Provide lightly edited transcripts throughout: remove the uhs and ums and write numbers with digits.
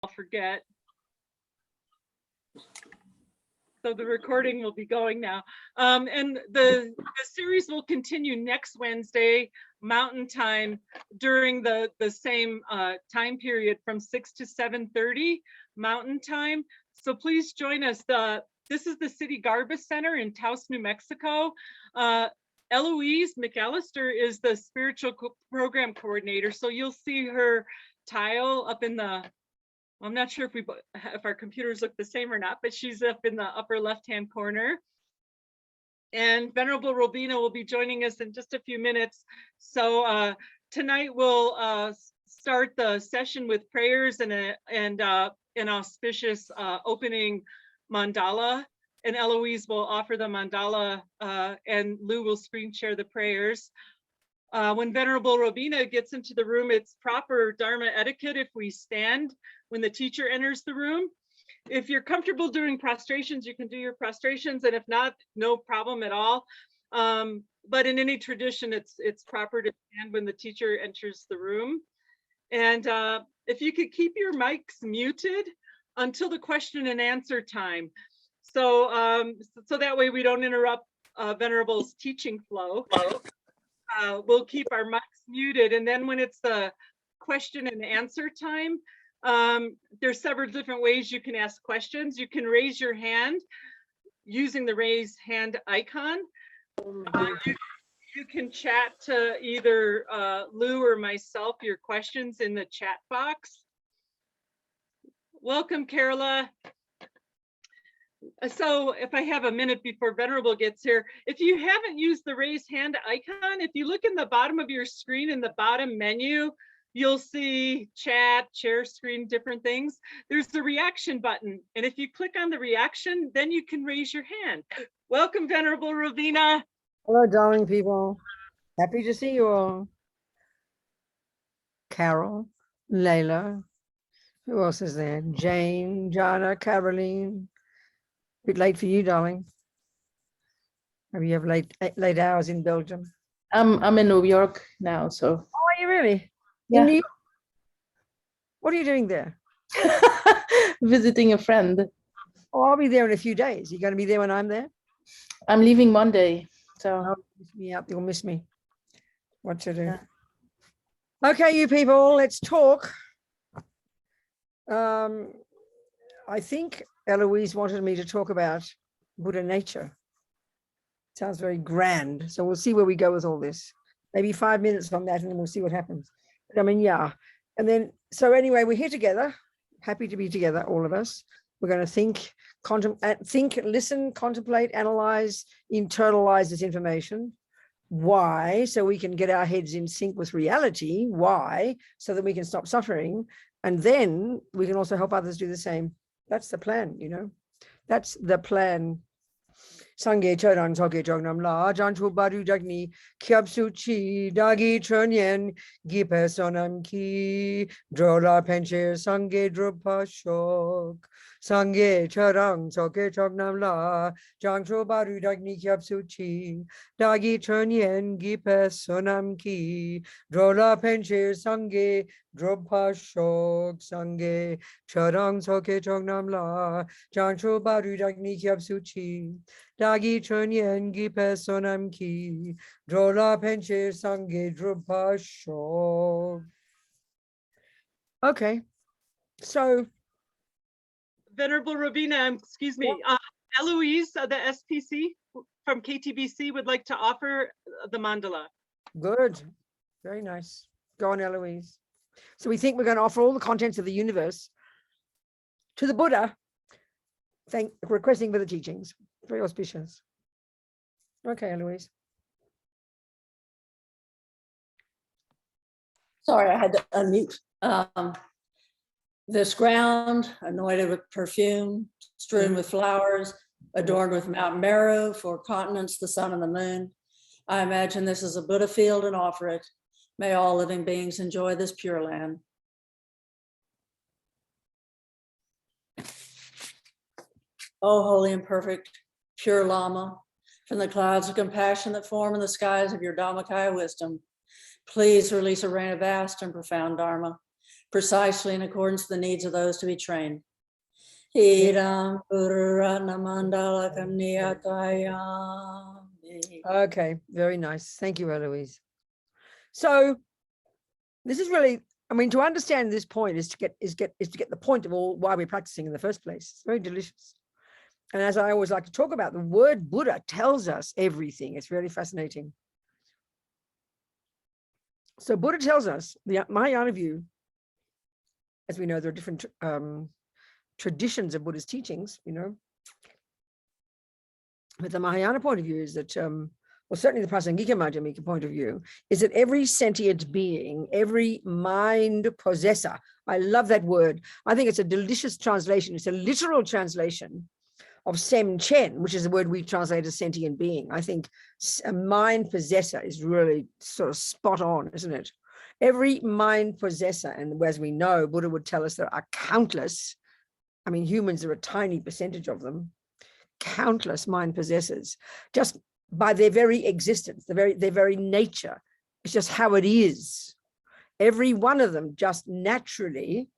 I'll forget. So the recording will be going now. And the series will continue next Wednesday, Mountain Time, during the same time period from 6 to 7:30 Mountain Time. So please join us. This is the City Garbus Center in Taos, New Mexico. Eloise McAllister is the spiritual program coordinator. So you'll see her tile up in the, I'm not sure if our computers look the same or not, but she's up in the upper left-hand corner. And Venerable Robina will be joining us in just a few minutes. So tonight we'll start the session with prayers and an auspicious opening mandala. And Eloise will offer the mandala and Lou will screen share the prayers. When Venerable Robina gets into the room, it's proper Dharma etiquette if we stand when the teacher enters the room. If you're comfortable doing prostrations, you can do your prostrations, and if not, no problem at all. But in any tradition, it's proper to stand when the teacher enters the room. And if you could keep your mics muted until the question and answer time. So, so that way we don't interrupt Venerable's teaching flow. We'll keep our mics muted, and then when it's the question and answer time, there's several different ways you can ask questions. You can raise your hand using the raise hand icon. You can chat to either Lou or myself your questions in the chat box. Welcome, Carola. So if I have a minute before Venerable gets here, if you haven't used the raise hand icon, if you look in the bottom of your screen in the bottom menu, you'll see chat, share screen, different things. There's the reaction button. And if you click on the reaction, then you can raise your hand. Welcome, Venerable Robina. Hello, darling people. Happy to see you all. Carol, Layla, who else is there? Jane, Jana, Caroline. Bit late for you, darling. Maybe you have late hours in Belgium. I'm in New York now, so. Oh, are you really? Yeah. In New York? What are you doing there? Visiting a friend. Oh, I'll be there in a few days. You're going to be there when I'm there? I'm leaving Monday, so. Oh, miss me up. You'll miss me. What to do? Yeah. Okay, you people, let's talk. I think Eloise wanted me to talk about Buddha nature. Sounds very grand. So we'll see where we go with all this. Maybe 5 minutes on that and then we'll see what happens. But I mean, yeah. And then, so anyway, we're here together. Happy to be together, all of us. We're going to think, listen, contemplate, analyze, internalize this information. Why? So we can get our heads in sync with reality. Why? So that we can stop suffering. And then we can also help others do the same. That's the plan, you know. That's the plan. Sangye charang soke jognam la janchu baru dagni kyapsu chi dagi chonyen gipe sonam ki drola penche sangye drupa shok sangye charang soke jognam la janchu baru dagni kyapsu chi dagi chonyen gipe sonam ki drola penche sangye drupa shok sangye charang soke jognam la janchu baru dagni kyapsu chi Dagi chonyen gipe sonam ki drola penche sangye drupa shok. Okay, so Venerable Robina, excuse me, Eloise, the SPC from KTBC would like to offer the mandala. good, very nice. Go on, Eloise. So we think we're going to offer all the contents of the universe to the Buddha, requesting for the teachings. Very auspicious. Okay, Eloise. Sorry, I had to unmute. This ground, anointed with perfume, strewn with flowers, adorned with Mount Meru, 4 continents, the sun and the moon. I imagine this is a Buddha field and offer it. May all living beings enjoy this pure land. O holy and perfect, pure Lama, from the clouds of compassion that form in the skies of your Dhammakaya wisdom, please release a rain of vast and profound Dharma. precisely in accordance with the needs of those to be trained. Idam Purana Mandala Kamniyatayami. Okay, very nice. Thank you, Eloise. So this is really, I mean, to understand this point is to get the point of all why we're practicing in the first place. It's very delicious. And as I always like to talk about, the word Buddha tells us everything. It's really fascinating. So Buddha tells us, the Mahayana view, as we know, there are different traditions of Buddha's teachings, you know. But the Mahayana point of view is that, well, certainly the Prasangika Madhyamika point of view, is that every sentient being, every mind possessor, I love that word. I think it's a delicious translation. It's a literal translation of Sem Chen, which is the word we translate as sentient being. I think a mind possessor is really sort of spot on, isn't it? Every mind possessor, and as we know, Buddha would tell us there are countless, I mean, humans are a tiny percentage of them, countless mind possessors, just by their very existence, their very nature. It's just how it is. Every one of them just naturally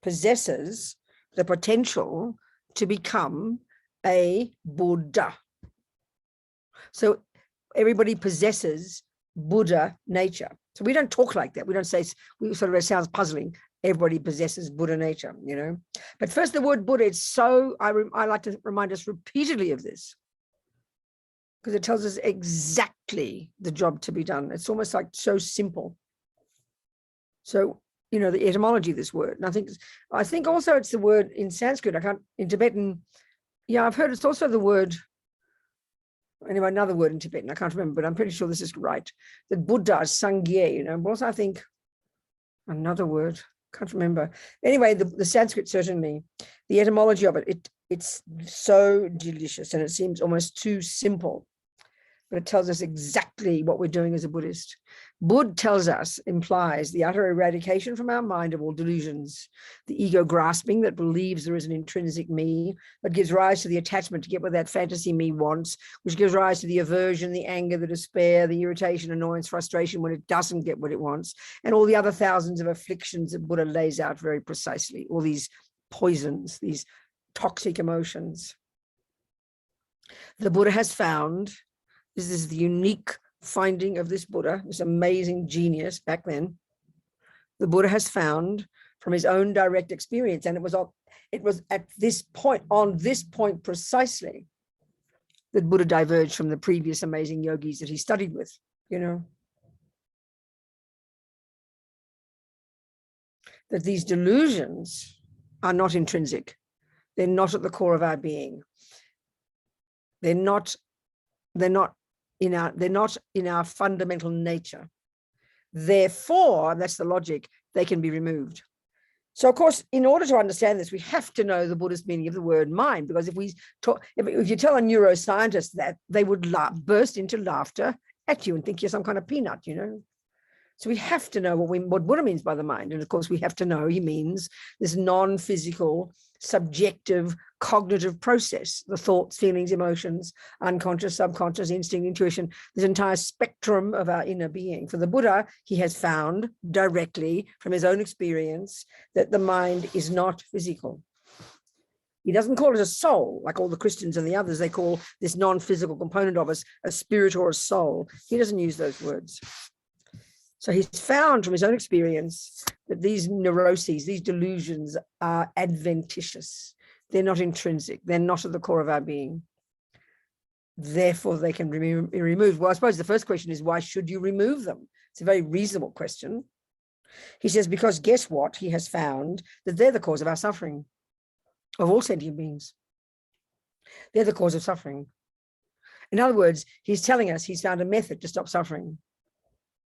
possesses the potential to become a Buddha. So everybody possesses Buddha nature. So we don't talk like that. We don't say, we sort of, it sounds puzzling. Everybody possesses Buddha nature, you know. But first, the word Buddha, it's so, I like to remind us repeatedly of this, because it tells us exactly the job to be done. It's almost like so simple. So, you know, the etymology of this word. And I think also it's the word in Sanskrit. In Tibetan, yeah, I've heard it's also the word, anyway, another word in Tibetan, I can't remember, but I'm pretty sure this is right. That Buddha is Sangye, you know, but also I think another word, can't remember. Anyway, the Sanskrit, certainly, the etymology of it, it's so delicious and it seems almost too simple, but it tells us exactly what we're doing as a Buddhist. Bud tells us, implies the utter eradication from our mind of all delusions, the ego grasping that believes there is an intrinsic me, that gives rise to the attachment to get what that fantasy me wants, which gives rise to the aversion, the anger, the despair, the irritation, annoyance, frustration when it doesn't get what it wants, and all the other thousands of afflictions that Buddha lays out very precisely, all these poisons, these toxic emotions. The Buddha has found, this is the unique finding of this Buddha, this amazing genius back then, the Buddha has found from his own direct experience, and it was at this point, on this point precisely, that Buddha diverged from the previous amazing yogis that he studied with, you know. That these delusions are not intrinsic. They're not at the core of our being. They're not in our fundamental nature. Therefore, that's the logic, they can be removed. So of course, in order to understand this, we have to know the Buddhist meaning of the word mind, because if you tell a neuroscientist that, they would burst into laughter at you and think you're some kind of peanut, you know. So we have to know what Buddha means by the mind. And of course, we have to know he means this non-physical, subjective, cognitive process, the thoughts, feelings, emotions, unconscious, subconscious, instinct, intuition, this entire spectrum of our inner being. For the Buddha, he has found directly from his own experience that the mind is not physical. He doesn't call it a soul, like all the Christians and the others. They call this non-physical component of us a spirit or a soul. He doesn't use those words. So he's found from his own experience that these neuroses, these delusions are adventitious. They're not intrinsic. They're not at the core of our being. Therefore, they can be removed. Well, I suppose the first question is, why should you remove them? It's a very reasonable question. He says, because guess what? He has found that they're the cause of our suffering, of all sentient beings. They're the cause of suffering. In other words, he's telling us he's found a method to stop suffering.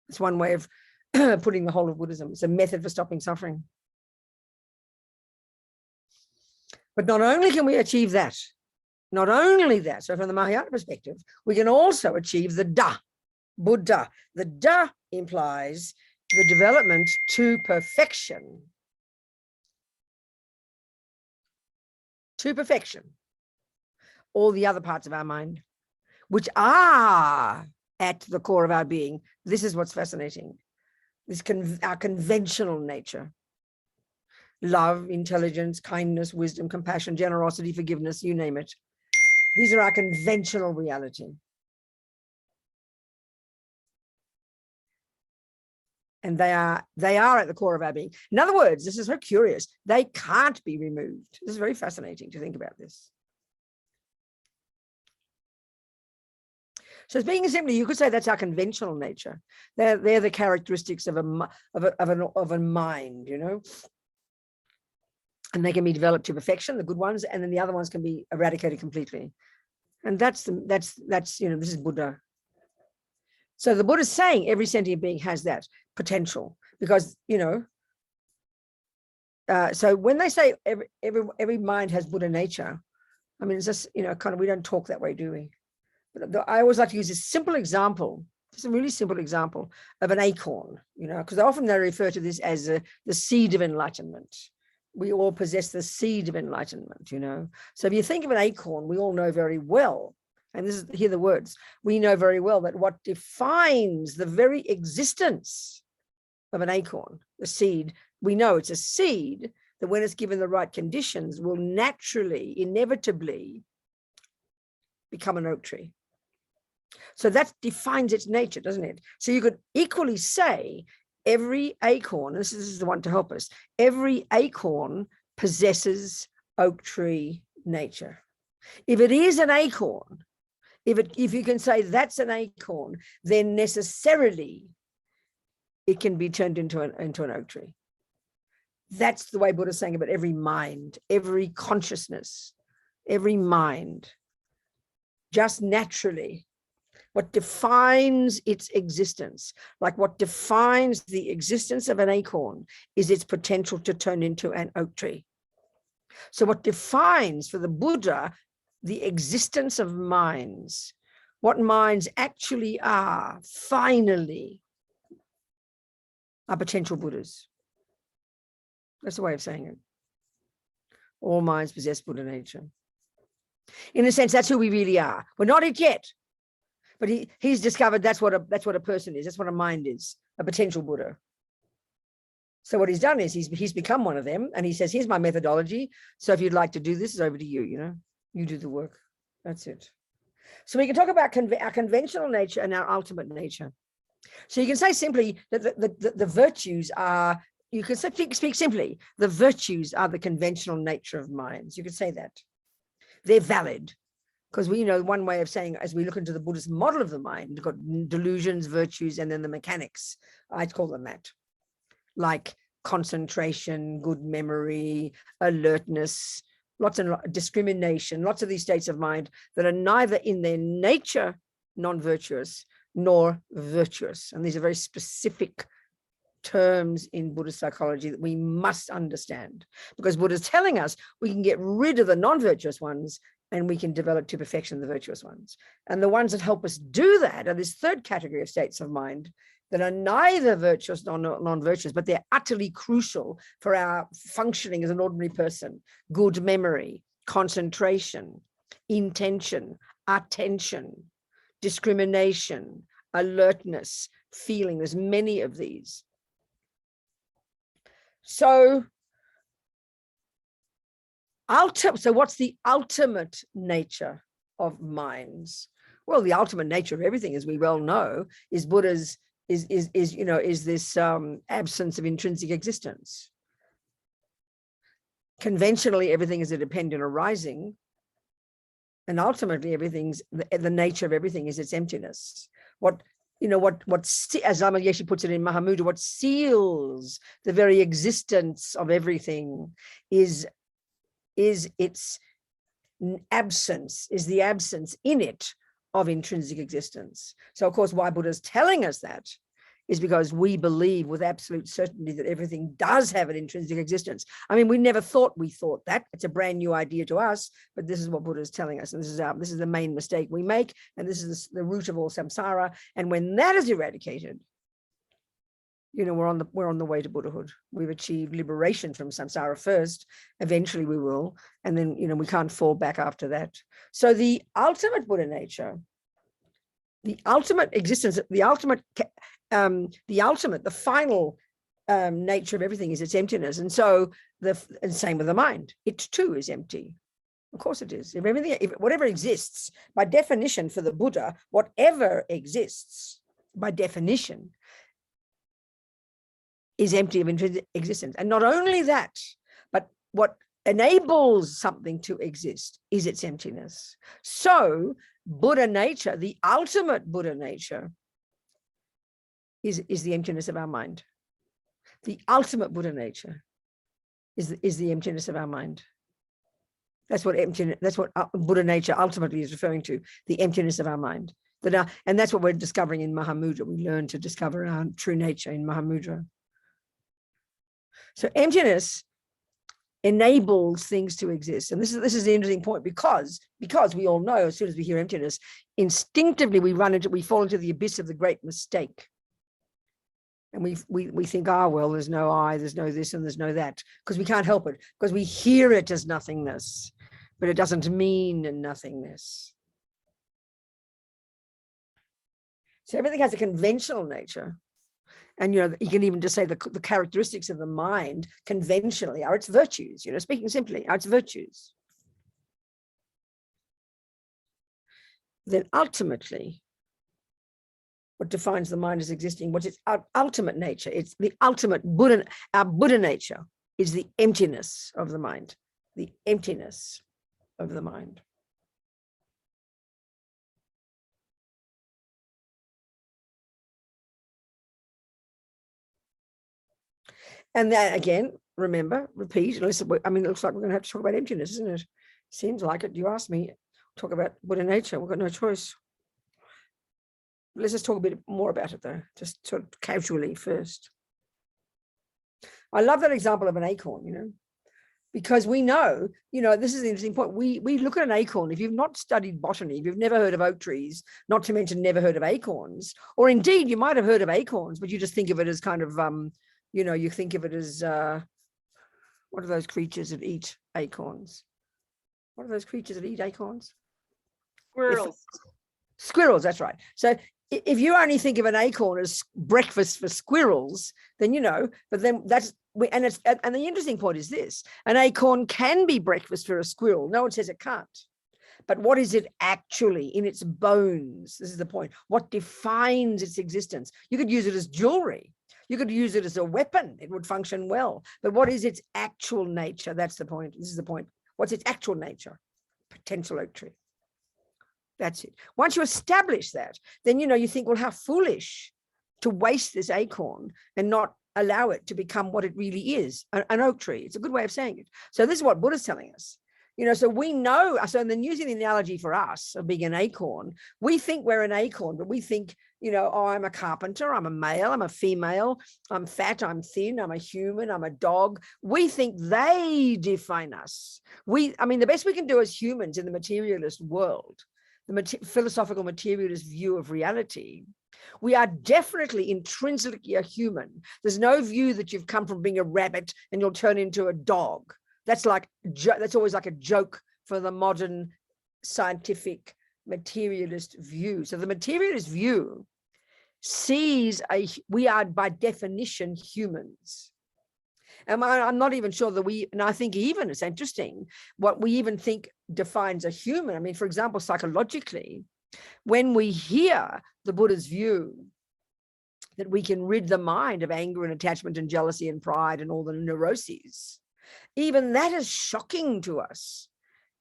It's one way of putting the whole of Buddhism. It's a method for stopping suffering. But not only can we achieve that, not only that, so from the Mahayana perspective, we can also achieve the Da, Buddha. The Da implies the development to perfection. To perfection. All the other parts of our mind, which are at the core of our being. This is what's fascinating. Our conventional nature. love, intelligence, kindness, wisdom, compassion, generosity, forgiveness, you name it. These are our conventional reality. And they are at the core of our being. In other words, this is so curious. They can't be removed. This is very fascinating to think about this. So speaking simply, you could say that's our conventional nature. They're the characteristics of a mind, you know. And they can be developed to perfection, the good ones, and then the other ones can be eradicated completely. And that's you know, this is Buddha. So the Buddha is saying every sentient being has that potential, because, you know, so when they say every mind has Buddha nature, I mean, it's just, you know, kind of, we don't talk that way, do we? But I always like to use this simple example, just a really simple example of an acorn, you know, because often they refer to this as the seed of enlightenment. We all possess the seed of enlightenment, you know. So if you think of an acorn, we all know very well, and this is, hear the words, we know very well that what defines the very existence of an acorn, the seed, we know it's a seed that when it's given the right conditions will naturally, inevitably become an oak tree. So that defines its nature, doesn't it? So you could equally say every acorn, this is the one to help us, every acorn possesses oak tree nature. If it is an acorn, if you can say that's an acorn, then necessarily it can be turned into an oak tree. That's the way Buddha's saying about every mind, every consciousness, every mind. Just naturally, what defines its existence, like what defines the existence of an acorn, is its potential to turn into an oak tree. So what defines for the Buddha the existence of minds, what minds actually are, finally, are potential Buddhas. That's the way of saying it. All minds possess Buddha nature. In a sense, that's who we really are. We're not it yet, but he's discovered that's what a person is. That's what a mind is, a potential Buddha. So what he's done is he's become one of them, and he says, here's my methodology. So if you'd like to do this, it's over to you, you know, you do the work. That's it. So we can talk about our conventional nature and our ultimate nature. So you can say simply that the virtues are, you can speak simply, the virtues are the conventional nature of minds. You could say that. They're valid, because we know one way of saying, as we look into the Buddhist model of the mind, we've got delusions, virtues, and then the mechanics. I'd call them that, like concentration, good memory, alertness, lots of discrimination, lots of these states of mind that are neither in their nature non-virtuous nor virtuous. And these are very specific terms in Buddhist psychology that we must understand, because Buddha's telling us we can get rid of the non-virtuous ones and we can develop to perfection the virtuous ones. And the ones that help us do that are this third category of states of mind that are neither virtuous nor non-virtuous, but they're utterly crucial for our functioning as an ordinary person. Good memory, concentration, intention, attention, discrimination, alertness, feeling. There's many of these. So what's the ultimate nature of minds? Well, the ultimate nature of everything, as we well know, is Buddha's is this absence of intrinsic existence. Conventionally, everything is a dependent arising, and ultimately, everything's the nature of everything is its emptiness. As Lama Yeshe puts it in Mahamudra, what seals the very existence of everything is its absence, is the absence in it of intrinsic existence. So, of course, why Buddha's telling us that is because we believe with absolute certainty that everything does have an intrinsic existence. I mean, we never thought that. It's a brand new idea to us, but this is what Buddha is telling us. And this is the main mistake we make. And this is the root of all samsara. And when that is eradicated, we're on the way to Buddhahood. We've achieved liberation from samsara first. Eventually we will. And then, we can't fall back after that. So the ultimate Buddha nature, the ultimate existence, the final nature of everything is its emptiness. And so and same with the mind. It too is empty. Of course it is. If whatever exists, by definition for the Buddha, whatever exists by definition is empty of intrinsic existence. And not only that, but what enables something to exist is its emptiness. So Buddha nature, the ultimate Buddha nature, is the emptiness of our mind. The ultimate Buddha nature is the emptiness of our mind. That's what Buddha nature ultimately is referring to, the emptiness of our mind. And that's what we're discovering in Mahamudra. We learn to discover our true nature in Mahamudra. So emptiness enables things to exist. And this is the interesting point, because we all know as soon as we hear emptiness, instinctively we fall into the abyss of the great mistake. And we think, well, there's no I, there's no this, and there's no that, because we can't help it, because we hear it as nothingness, but it doesn't mean nothingness. So everything has a conventional nature. And, you can even just say the characteristics of the mind conventionally are its virtues, speaking simply, are its virtues. Then ultimately, what defines the mind as existing, what's its ultimate nature? It's the ultimate Buddha. Our Buddha nature is the emptiness of the mind, the emptiness of the mind. And then again, remember, repeat, it looks like we're going to have to talk about emptiness, isn't it? Seems like it. You asked me, talk about Buddha nature. We've got no choice. Let's just talk a bit more about it, though, just sort of casually first. I love that example of an acorn, because we know, this is an interesting point. We look at an acorn. If you've not studied botany, if you've never heard of oak trees, not to mention never heard of acorns, or indeed you might have heard of acorns, but you just think of it as kind of, you think of it as, what are those creatures that eat acorns? What are those creatures that eat acorns? Squirrels. Squirrels, that's right. So if you only think of an acorn as breakfast for squirrels, then, but then and the interesting point is this: an acorn can be breakfast for a squirrel. No one says it can't. But what is it actually in its bones? This is the point. What defines its existence? You could use it as jewelry. You could use it as a weapon. It would function well. But what is its actual nature? That's the point. This is the point. What's its actual nature? Potential oak tree. That's it. Once you establish that, then, you think, well, how foolish to waste this acorn and not allow it to become what it really is, an oak tree. It's a good way of saying it. So this is what Buddha's telling us. So we know, so then using the analogy for us of being an acorn, we think we're an acorn, but we think, I'm a carpenter, I'm a male, I'm a female, I'm fat, I'm thin, I'm a human, I'm a dog. We think they define us. The best we can do as humans in the materialist world, the philosophical materialist view of reality, we are definitely intrinsically a human. There's no view that you've come from being a rabbit and you'll turn into a dog. That's always like a joke for the modern scientific materialist view. So the materialist view sees we are by definition humans. And I'm not even sure that and I think even it's interesting what we even think defines a human. For example, psychologically, when we hear the Buddha's view that we can rid the mind of anger and attachment and jealousy and pride and all the neuroses, even that is shocking to us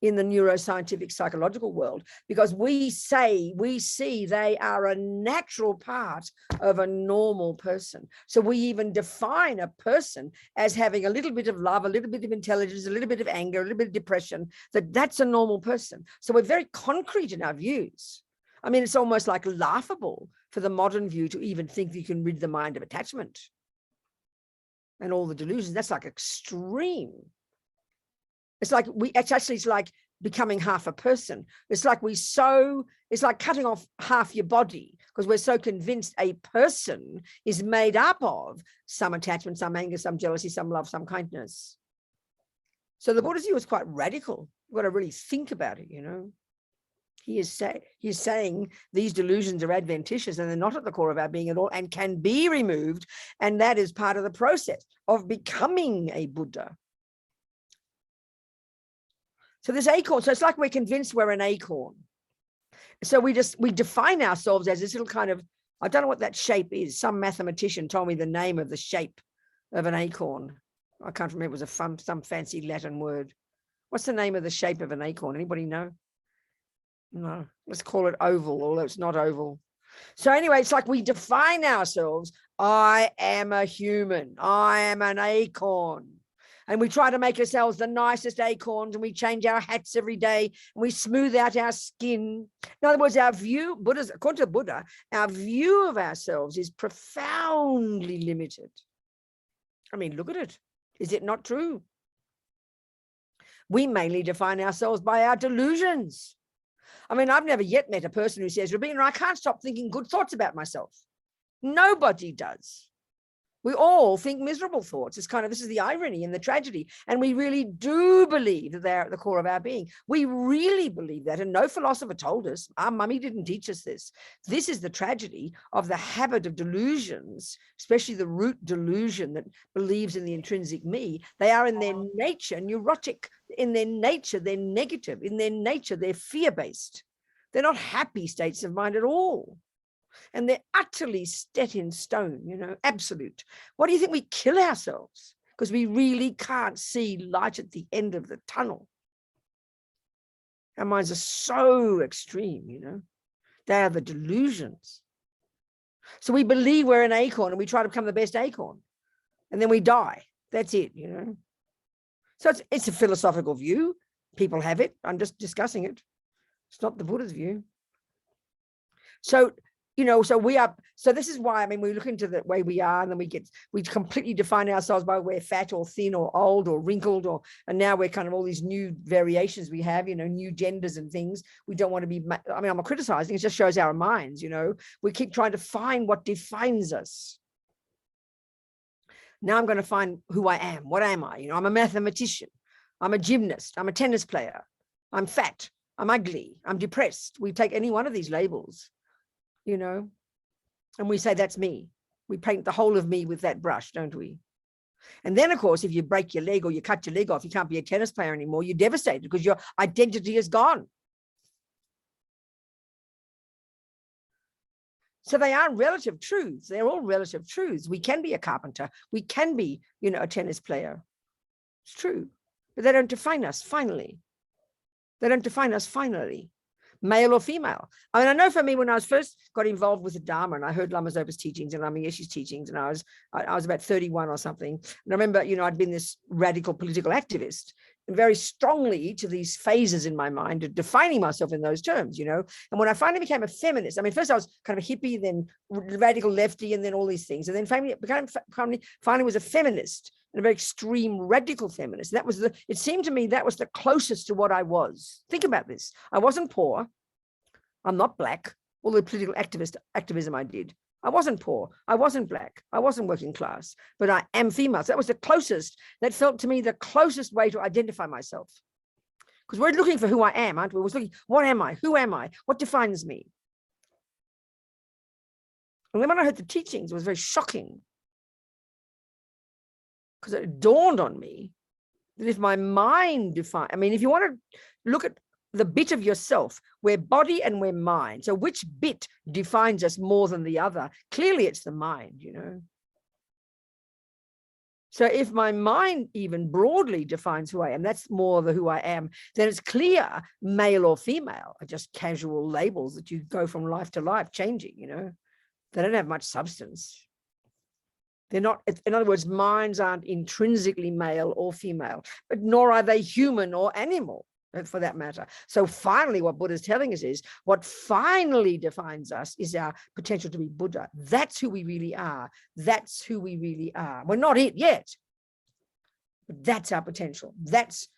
in the neuroscientific psychological world, because we see they are a natural part of a normal person. So we even define a person as having a little bit of love, a little bit of intelligence, a little bit of anger, a little bit of depression, that's a normal person. So we're very concrete in our views. It's almost like laughable for the modern view to even think that you can rid the mind of attachment and all the delusions. That's like extreme. It's like it's like becoming half a person. It's like cutting off half your body, because we're so convinced a person is made up of some attachment, some anger, some jealousy, some love, some kindness. So the Buddha's view is quite radical. You've got to really think about it, He is saying these delusions are adventitious and they're not at the core of our being at all and can be removed. And that is part of the process of becoming a Buddha. So this acorn, so it's like we're convinced we're an acorn. So we define ourselves as this little kind of, I don't know what that shape is. Some mathematician told me the name of the shape of an acorn. I can't remember. It was some fancy Latin word. What's the name of the shape of an acorn? Anybody know? No, let's call it oval, although it's not oval. So anyway, it's like we define ourselves. I am a human. I am an acorn. And we try to make ourselves the nicest acorns, and we change our hats every day, and we smooth out our skin. In other words, our view, according to Buddha, our view of ourselves is profoundly limited. I mean, look at it. Is it not true? We mainly define ourselves by our delusions. I mean, I've never yet met a person who says, Robina, I can't stop thinking good thoughts about myself. Nobody does. We all think miserable thoughts. It's kind of, this is the irony and the tragedy. And we really do believe that they're at the core of our being. We really believe that. And no philosopher told us. Our mummy didn't teach us this. This is the tragedy of the habit of delusions, especially the root delusion that believes in the intrinsic me. They are in their nature neurotic. In their nature, they're negative. In their nature, they're fear-based. They're not happy states of mind at all. And they're utterly set in stone, you know, absolute. What do you think? We kill ourselves because we really can't see light at the end of the tunnel. Our minds are so extreme, you know. They are the delusions. So we believe we're an acorn and we try to become the best acorn. And then we die. That's it, you know. So it's a philosophical view. People have it. I'm just discussing it. It's not the Buddha's view. So, you know, so this is why, I mean, we look into the way we are, and then we completely define ourselves by we're fat or thin or old or wrinkled, and now we're kind of all these new variations we have, you know, new genders and things. We don't want to be, I mean, I'm not criticizing, it just shows our minds, you know, we keep trying to find what defines us. Now I'm going to find who I am. What am I? You know, I'm a mathematician. I'm a gymnast. I'm a tennis player. I'm fat. I'm ugly. I'm depressed. We take any one of these labels, you know, and we say, that's me. We paint the whole of me with that brush, don't we? And then, of course, if you break your leg or you cut your leg off, you can't be a tennis player anymore. You're devastated because your identity is gone. So they are relative truths. They're all relative truths. We can be a carpenter. We can be, you know, a tennis player. It's true. But they don't define us finally. They don't define us finally. Male or female. I mean, I know for me, when I was first got involved with the Dharma and I heard Lama Zopa's teachings and Lama Yeshe's teachings, and I was about 31 or something. And I remember, you know, I'd been this radical political activist, and very strongly each of these phases in my mind, defining myself in those terms, you know. And when I finally became a feminist, I mean, first I was kind of a hippie, then radical lefty, and then all these things. And then finally was a feminist, and a very extreme radical feminist. That was it seemed to me that was the closest to what I was. Think about this. I wasn't poor. I'm not black. All the political activism I did. I wasn't poor. I wasn't black. I wasn't working class, but I am female. So that was the closest, that felt to me the closest way to identify myself. Because we're looking for who I am, aren't we? We're looking, what am I? Who am I? What defines me? And then when I heard the teachings, it was very shocking. Because it dawned on me that if my mind defines, I mean, if you want to look at the bit of yourself, we're body and we're mind. So which bit defines us more than the other? Clearly it's the mind, you know. So if my mind even broadly defines who I am, that's more the who I am, then it's clear male or female are just casual labels that you go from life to life changing, you know. They don't have much substance. They're not, in other words, minds aren't intrinsically male or female, but nor are they human or animal, for that matter. So finally, what Buddha's telling us is, what finally defines us is our potential to be Buddha. That's who we really are. That's who we really are. We're not it yet, but that's our potential. That's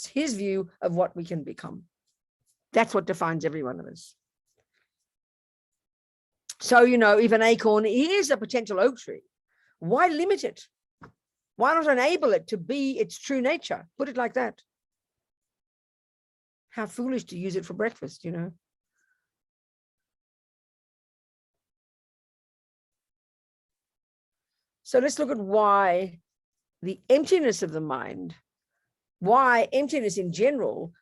his view of what we can become. That's what defines every one of us. So, you know, if an acorn is a potential oak tree, why limit it? Why not enable it to be its true nature? Put it like that. How foolish to use it for breakfast, you know. So let's look at why the emptiness of the mind, why emptiness in general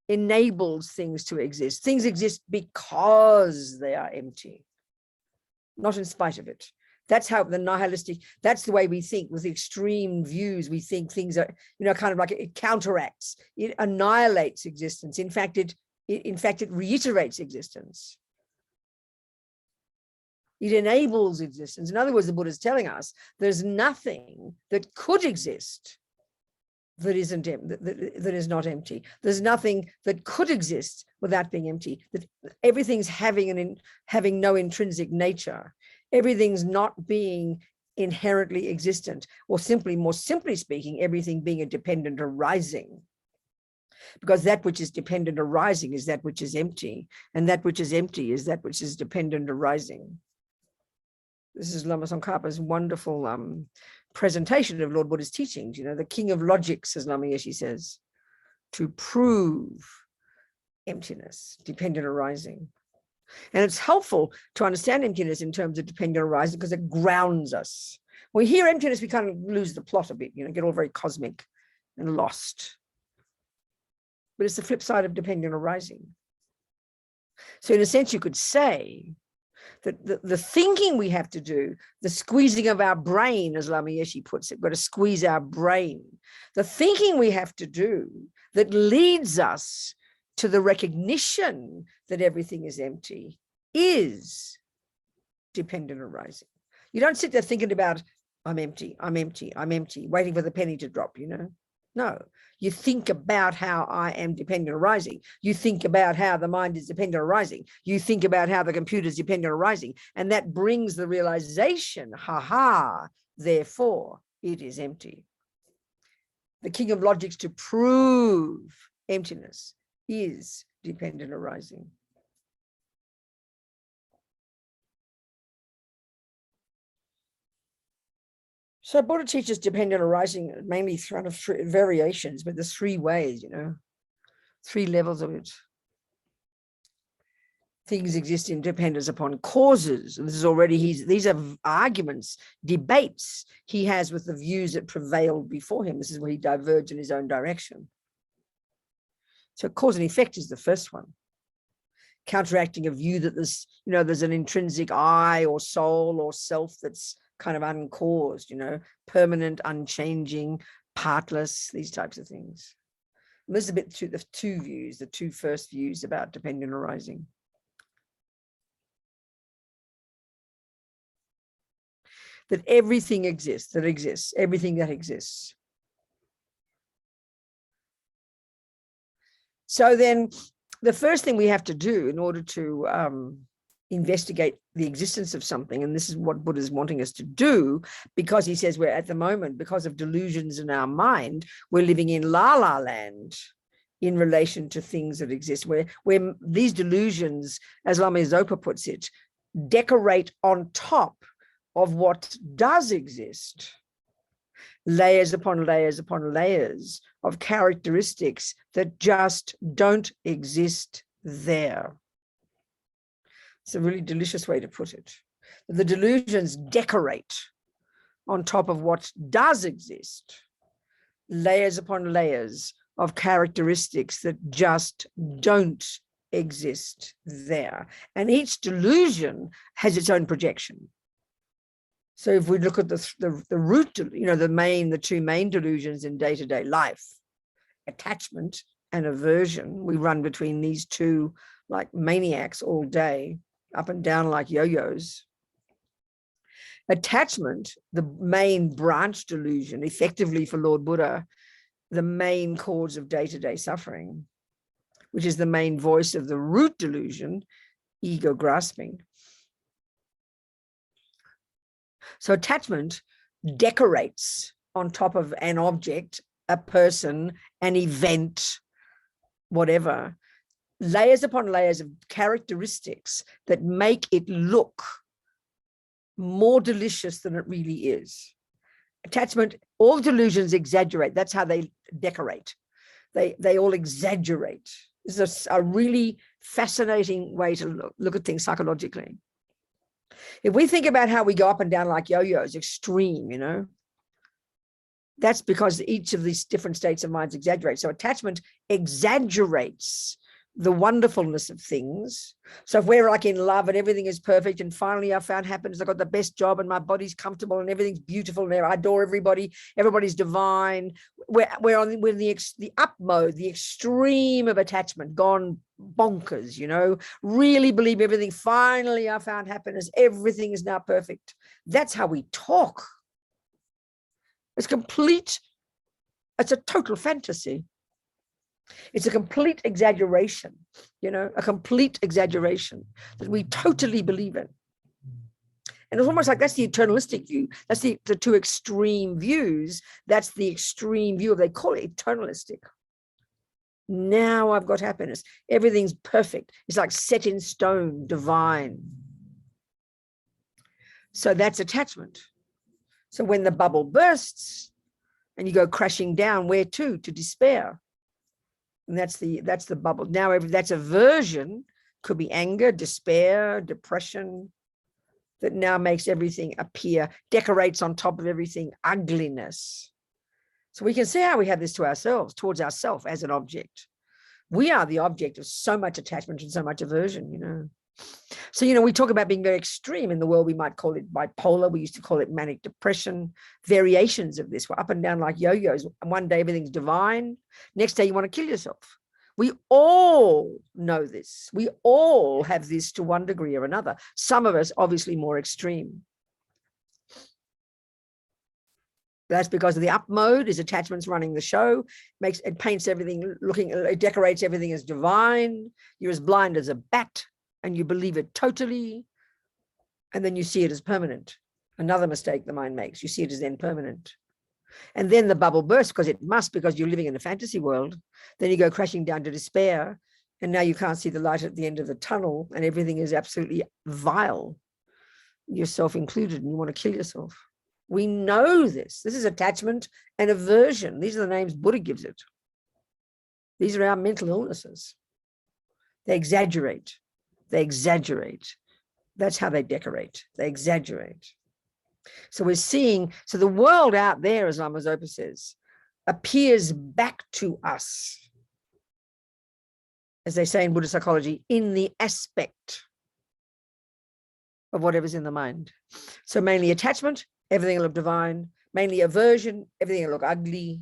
enables things to exist. Things exist because they are empty, not in spite of it. That's how the nihilistic, that's the way we think with extreme views. We think things are, kind of like it counteracts, it annihilates existence. In fact, it reiterates existence. It enables existence. In other words, the Buddha is telling us there's nothing that could exist that isn't that is not empty. There's nothing that could exist without being empty. That everything's having no intrinsic nature. Everything's not being inherently existent, or more simply speaking, everything being a dependent arising. Because that which is dependent arising is that which is empty, and that which is empty is that which is dependent arising. This is Lama Tsongkhapa's wonderful presentation of Lord Buddha's teachings. The king of logics, as Lama Yeshe says, to prove emptiness, dependent arising. And it's helpful to understand emptiness in terms of dependent arising because it grounds us. When we hear emptiness, we kind of lose the plot a bit, get all very cosmic and lost. But it's the flip side of dependent arising. So in a sense, you could say that the thinking we have to do, the squeezing of our brain, as Lama Yeshe puts it, we've got to squeeze our brain. The thinking we have to do that leads us to the recognition that everything is empty is dependent arising. You don't sit there thinking about, I'm empty, I'm empty, I'm empty, waiting for the penny to drop, No, you think about how I am dependent arising. You think about how the mind is dependent arising. You think about how the computer is dependent arising. And that brings the realization, therefore it is empty. The king of logics to prove emptiness is dependent arising. So Buddha teaches dependent arising mainly through three variations, but there's three ways, 3 levels of it. Things exist in dependence upon causes. And this is already, these are arguments, debates he has with the views that prevailed before him. This is where he diverged in his own direction. So cause and effect is the first one. Counteracting a view that there's an intrinsic I or soul or self that's kind of uncaused, permanent, unchanging, partless, these types of things. And this is a bit to the two first views about dependent arising. That everything exists, everything that exists. So then the first thing we have to do in order to investigate the existence of something, and this is what Buddha is wanting us to do, because he says we're at the moment, because of delusions in our mind, we're living in la-la land in relation to things that exist, where these delusions, as Lama Zopa puts it, decorate on top of what does exist, layers upon layers upon layers of characteristics that just don't exist there. It's a really delicious way to put it. The delusions decorate on top of what does exist, layers upon layers of characteristics that just don't exist there. And each delusion has its own projection. So if we look at the root, the two main delusions in day-to-day life, attachment and aversion, we run between these two like maniacs all day, up and down like yo-yos. Attachment, the main branch delusion, effectively for Lord Buddha, the main cause of day-to-day suffering, which is the main voice of the root delusion, ego grasping. So attachment decorates on top of an object, a person, an event, whatever, layers upon layers of characteristics that make it look more delicious than it really is. Attachment, all delusions exaggerate. That's how they decorate. They all exaggerate. This is a really fascinating way to look at things psychologically. If we think about how we go up and down like yo-yos, extreme, you know, that's because each of these different states of minds exaggerate. So attachment exaggerates the wonderfulness of things. So if we're like in love and everything is perfect, and finally I found happiness, I got the best job and my body's comfortable and everything's beautiful and I adore everybody, everybody's divine. We're in the up mode, the extreme of attachment, gone bonkers, you know, really believe everything. Finally I found happiness, everything is now perfect. That's how we talk. It's complete, it's a total fantasy. It's a complete exaggeration, you know, a complete exaggeration that we totally believe in. And it's almost like that's the eternalistic view. That's the two extreme views. That's the extreme view of, they call it eternalistic. Now I've got happiness. Everything's perfect. It's like set in stone, divine. So that's attachment. So when the bubble bursts and you go crashing down, where to? To despair. And that's the bubble. Now that's aversion, could be anger, despair, depression, that now makes everything appear, decorates on top of everything, ugliness. So we can see how we have this to ourselves, towards ourselves as an object. We are the object of so much attachment and so much aversion, you know. So, you know, we talk about being very extreme in the world. We might call it bipolar. We used to call it manic depression. Variations of this. We're up and down like yo-yos. And one day everything's divine. Next day you want to kill yourself. We all know this. We all have this to one degree or another. Some of us obviously more extreme. That's because of the up mode is attachments running the show. It paints everything looking, it decorates everything as divine. You're as blind as a bat. And you believe it totally, and then you see it as permanent. Another mistake the mind makes. You see it as then permanent. And then the bubble bursts because it must, because you're living in a fantasy world. Then you go crashing down to despair, and now you can't see the light at the end of the tunnel, and everything is absolutely vile, yourself included, and you want to kill yourself. We know this. This is attachment and aversion. These are the names Buddha gives it. These are our mental illnesses. They exaggerate. They exaggerate. That's how they decorate. They exaggerate. So we're seeing, so the world out there, as Lama Zopa says, appears back to us, as they say in Buddhist psychology, in the aspect of whatever's in the mind. So mainly attachment, everything will look divine. Mainly aversion, everything will look ugly.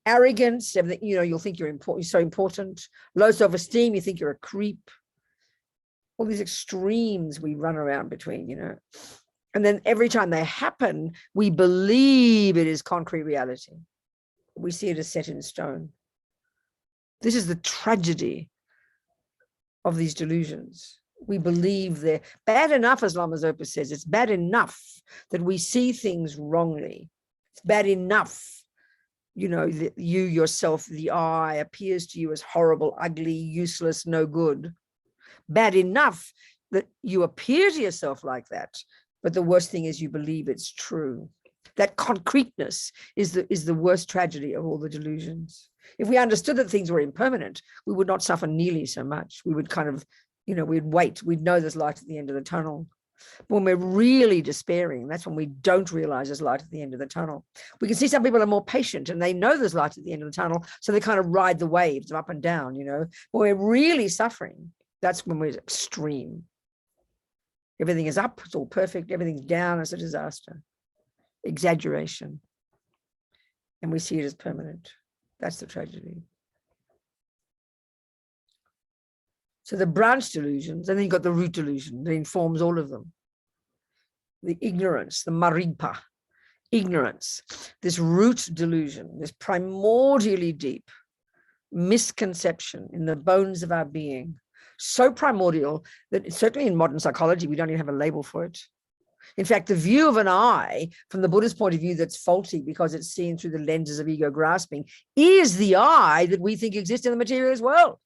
Arrogance, everything, you know, you'll think you're important, you're so important. Low self-esteem, you think you're a creep. All these extremes we run around between, you know. And then every time they happen, we believe it is concrete reality. We see it as set in stone. This is the tragedy of these delusions. We believe they're bad enough, as Lama Zopa says, it's bad enough that we see things wrongly. It's bad enough, you know, that you yourself, the I, appears to you as horrible, ugly, useless, no good. Bad enough that you appear to yourself like that, but the worst thing is you believe it's true. That concreteness is the worst tragedy of all the delusions. If we understood that things were impermanent, we would not suffer nearly so much. We would kind of, you know, we'd wait. We'd know there's light at the end of the tunnel. When we're really despairing, that's when we don't realize there's light at the end of the tunnel. We can see some people are more patient and they know there's light at the end of the tunnel, so they kind of ride the waves of up and down, you know. When we're really suffering, that's when we're extreme. Everything is up, it's all perfect. Everything's down, it's a disaster. Exaggeration. And we see it as permanent. That's the tragedy. So the branch delusions, and then you've got the root delusion that informs all of them. The ignorance, the maripa, ignorance, this root delusion, this primordially deep misconception in the bones of our being, so primordial that certainly in modern psychology, we don't even have a label for it. In fact, the view of an I, from the Buddhist point of view, that's faulty because it's seen through the lenses of ego grasping, is the I that we think exists in the materialist world.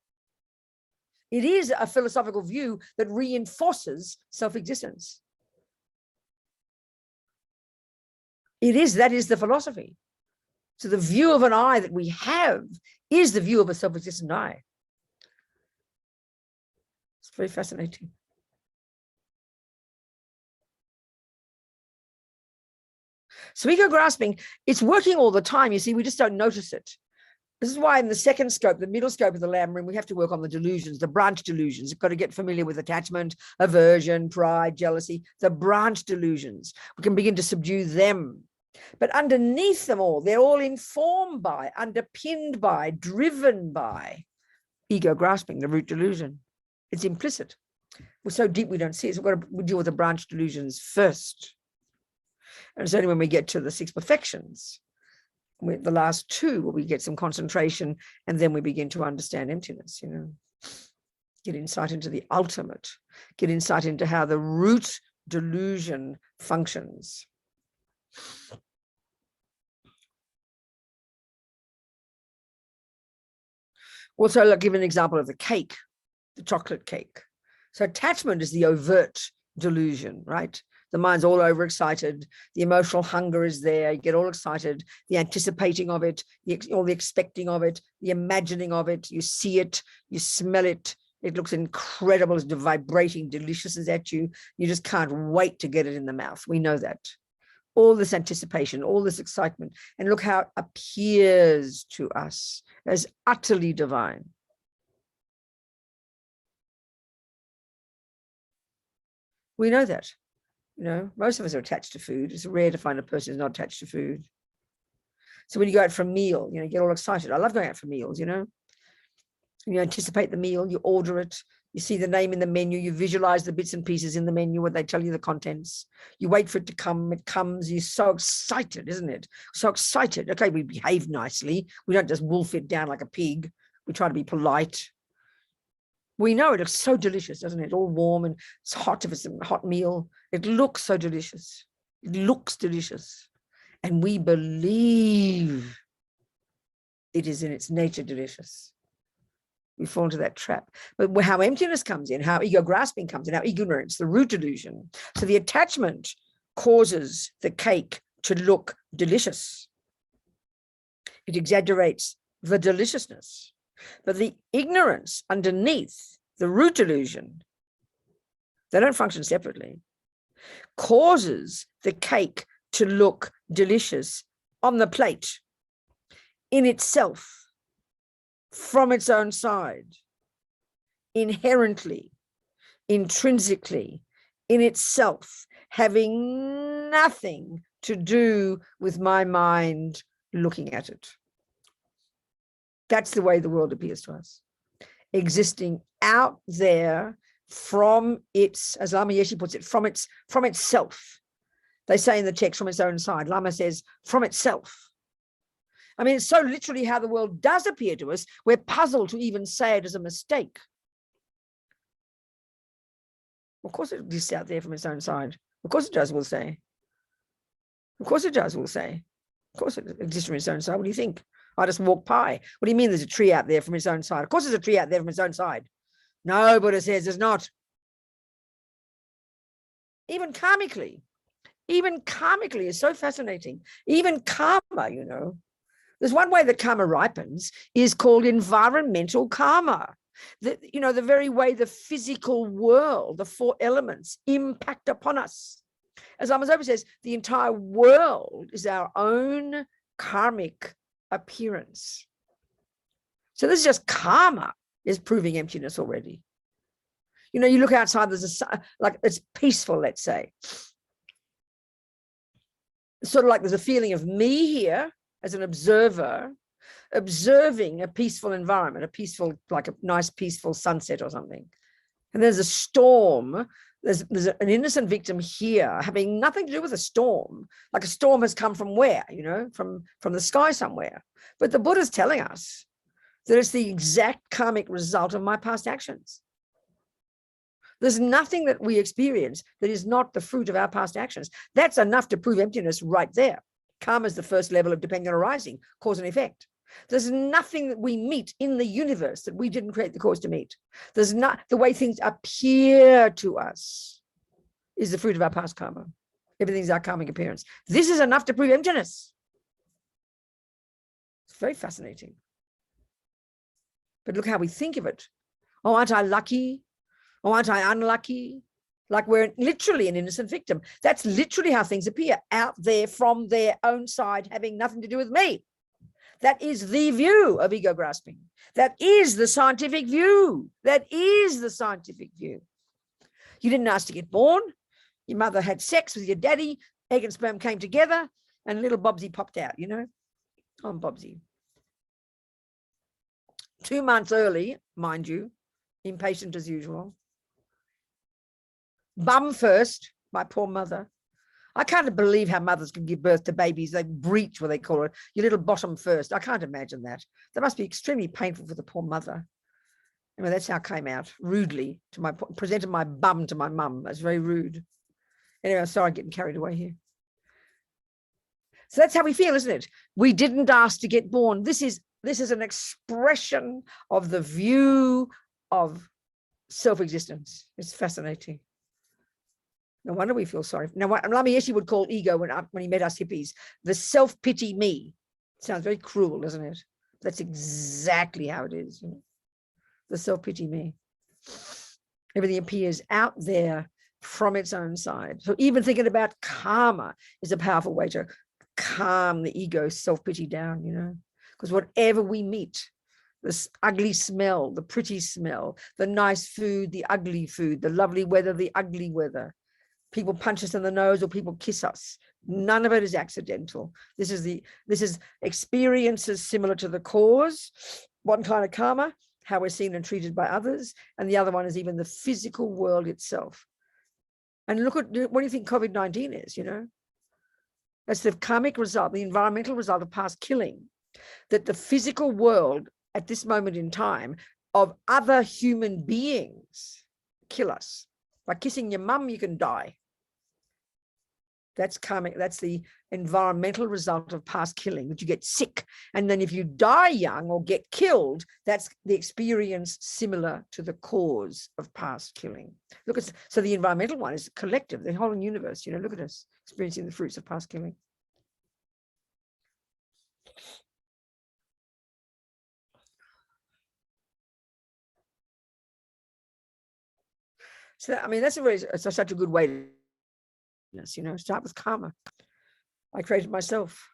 It is a philosophical view that reinforces self-existence. That is the philosophy. So the view of an I that we have is the view of a self-existent I. It's very fascinating. So ego grasping, it's working all the time. You see, we just don't notice it. This is why in the second scope, the middle scope of the Lamb Ring, we have to work on the delusions, the branch delusions. You've got to get familiar with attachment, aversion, pride, jealousy, the branch delusions. We can begin to subdue them. But underneath them all, they're all informed by, underpinned by, driven by ego grasping, the root delusion. It's implicit. We're so deep we don't see it. So we've got to deal with the branch delusions first. And it's only when we get to the 6 perfections, the last 2, where we get some concentration, and then we begin to understand emptiness, get insight into the ultimate, get insight into how the root delusion functions. Also, I'll give an example of the cake, the chocolate cake. So attachment is the overt delusion, right? The mind's all overexcited. The emotional hunger is there. You get all excited. The anticipating of it, all the expecting of it, the imagining of it. You see it, you smell it. It looks incredible. It's vibrating, delicious at you. You just can't wait to get it in the mouth. We know that. All this anticipation, all this excitement. And look how it appears to us as utterly divine. We know that. Most of us are attached to food. It's rare to find a person who's not attached to food. So when you go out for a meal, you get all excited. I love going out for meals, You anticipate the meal, you order it, you see the name in the menu, you visualize the bits and pieces in the menu where they tell you the contents. You wait for it to come, it comes, you're so excited, isn't it? So excited. Okay, we behave nicely. We don't just wolf it down like a pig. We try to be polite. We know it looks so delicious, doesn't it? All warm and it's hot if it's a hot meal. It looks so delicious. It looks delicious. And we believe it is in its nature delicious. We fall into that trap. But how emptiness comes in, how ego grasping comes in, how ignorance, the root delusion. So the attachment causes the cake to look delicious. It exaggerates the deliciousness. But the ignorance underneath, the root delusion, they don't function separately, causes the cake to look delicious on the plate in itself, from its own side, inherently, intrinsically, in itself, having nothing to do with my mind looking at it. That's the way the world appears to us, existing out there from its, as Lama Yeshe puts it, from itself. They say in the text, from its own side. Lama says, from itself. I mean, it's so literally how the world does appear to us, we're puzzled to even say it as a mistake. Of course it exists out there from its own side. Of course it does, we'll say. Of course it does, we'll say. Of course it exists from its own side. What do you think? I just walk by. What do you mean there's a tree out there from its own side? Of course there's a tree out there from its own side. No, Buddha says there's not. Even karmically is so fascinating. Even karma, There's one way that karma ripens is called environmental karma. The very way the physical world, the 4 elements impact upon us. As Lama Zopa says, the entire world is our own karmic appearance. So this is just karma is proving emptiness already. You look outside, there's it's peaceful, let's say. It's sort of like there's a feeling of me here as an observer, observing a peaceful environment, like a nice peaceful sunset or something. And there's a storm. There's an innocent victim here having nothing to do with a storm. Like a storm has come from where, from the sky somewhere. But the Buddha's telling us that it's the exact karmic result of my past actions. There's nothing that we experience that is not the fruit of our past actions. That's enough to prove emptiness right there. Karma is the first level of dependent arising, cause and effect. There's nothing that we meet in the universe that we didn't create the cause to meet. There's not the way things appear to us is the fruit of our past karma. Everything's our karmic appearance. This is enough to prove emptiness. It's very fascinating. But look how we think of it. Oh, aren't I lucky? Oh, aren't I unlucky? Like we're literally an innocent victim. That's literally how things appear, out there from their own side, having nothing to do with me. That is the view of ego grasping. That is the scientific view. That is the scientific view. You didn't ask to get born. Your mother had sex with your daddy. Egg and sperm came together and little Bobsy popped out, you know. I'm Bobsy. 2 months early, mind you, impatient as usual. Bum first, my poor mother. I can't believe how mothers can give birth to babies. They breach, what they call it, your little bottom first. I can't imagine that. That must be extremely painful for the poor mother. Anyway, that's how I came out, rudely, presented my bum to my mum. That's very rude. Anyway, I'm sorry, I'm getting carried away here. So that's how we feel, isn't it? We didn't ask to get born. This is an expression of the view of self-existence. It's fascinating. No wonder we feel sorry. Now, what Lama Yeshe would call ego when he met us hippies, the self-pity me. Sounds very cruel, doesn't it? That's exactly how it is. You know? The self-pity me. Everything appears out there from its own side. So even thinking about karma is a powerful way to calm the ego self-pity down, you know, because whatever we meet, this ugly smell, the pretty smell, the nice food, the ugly food, the lovely weather, the ugly weather, people punch us in the nose or people kiss us. None of it is accidental. This is experiences similar to the cause, one kind of karma, how we're seen and treated by others, and the other one is even the physical world itself. And look at, what do you think COVID-19 is, you know? That's the karmic result, the environmental result of past killing, that the physical world at this moment in time of other human beings kill us. By kissing your mum, you can die. That's karmic. That's the environmental result of past killing, that you get sick. And then if you die young or get killed, that's the experience similar to the cause of past killing. Look at, so the environmental one is collective, the whole universe, you know, look at us experiencing the fruits of past killing. So, I mean, it's such a good way to, you know, start with karma. I created myself.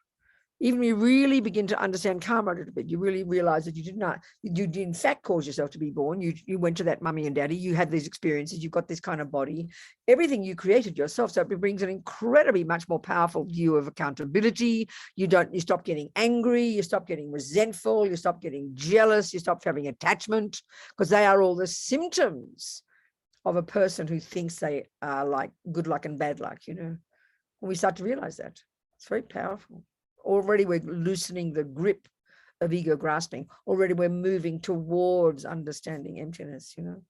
Even when you really begin to understand karma a little bit, you really realize that you did in fact cause yourself to be born. You went to that mummy and daddy, you had these experiences, you've got this kind of body, everything you created yourself. So it brings an incredibly much more powerful view of accountability. You stop getting angry, you stop getting resentful, you stop getting jealous, you stop having attachment, because they are all the symptoms of a person who thinks they are like good luck and bad luck, you know. When we start to realize that, it's very powerful. Already we're loosening the grip of ego grasping. Already we're moving towards understanding emptiness, you know.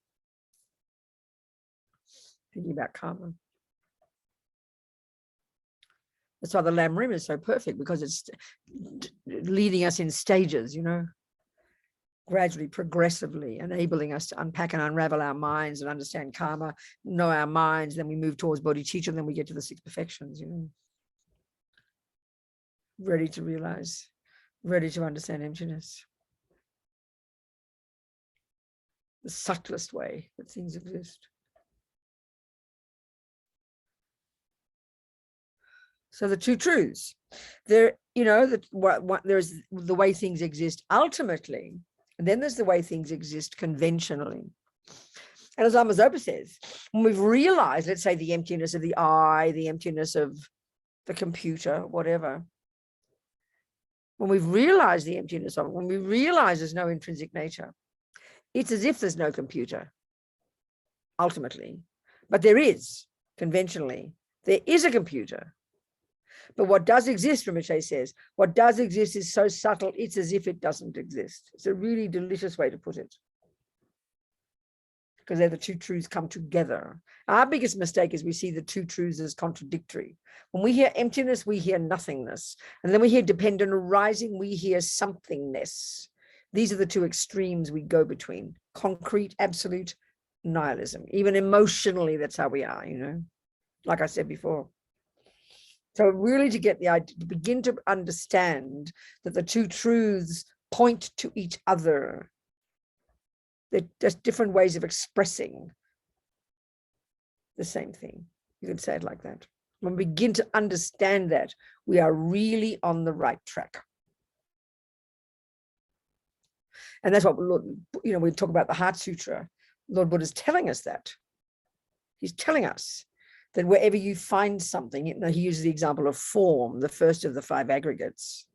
Thinking about karma. That's why the Lam Rim is so perfect, because it's leading us in stages, you know, gradually, progressively, enabling us to unpack and unravel our minds and understand karma, know our minds, then we move towards bodhicitta, and then we get to the 6 perfections, you know. Ready to realize, ready to understand emptiness. The subtlest way that things exist. So the 2 truths, there, you know, there's the way things exist ultimately, and then there's the way things exist conventionally. And as Lama Zopa says, when we've realized, let's say, the emptiness of the eye, the emptiness of the computer, whatever, when we've realized the emptiness of it, when we realize there's no intrinsic nature, it's as if there's no computer, ultimately. But there is, conventionally, there is a computer. But what does exist, Rinpoche says, what does exist is so subtle, it's as if it doesn't exist. It's a really delicious way to put it, because they're the 2 truths come together. Our biggest mistake is we see the 2 truths as contradictory. When we hear emptiness, we hear nothingness. And then we hear dependent arising, we hear somethingness. These are the 2 extremes we go between: concrete, absolute, nihilism. Even emotionally, that's how we are, you know, like I said before. So really to get the idea, to begin to understand that the 2 truths point to each other. They're just different ways of expressing the same thing. You could say it like that. When we begin to understand that, we are really on the right track. And that's what, Lord, we talk about the Heart Sutra. Lord Buddha is telling us that. He's telling us that wherever you find something, he uses the example of form, the first of the 5 aggregates.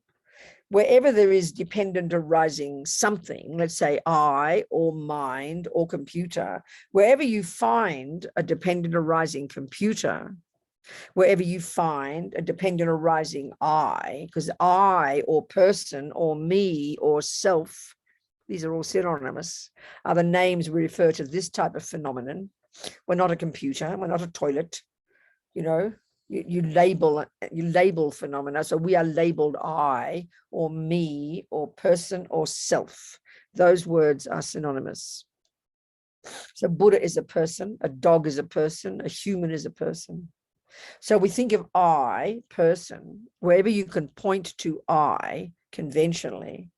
Wherever there is dependent arising something, let's say I or mind or computer, wherever you find a dependent arising computer, wherever you find a dependent arising I, because I or person or me or self, these are all synonymous, are the names we refer to this type of phenomenon. We're not a computer, we're not a toilet, you label phenomena. So we are labeled I or me or person or self. Those words are synonymous. So Buddha is a person, a dog is a person, a human is a person. So we think of I, person, wherever you can point to I conventionally.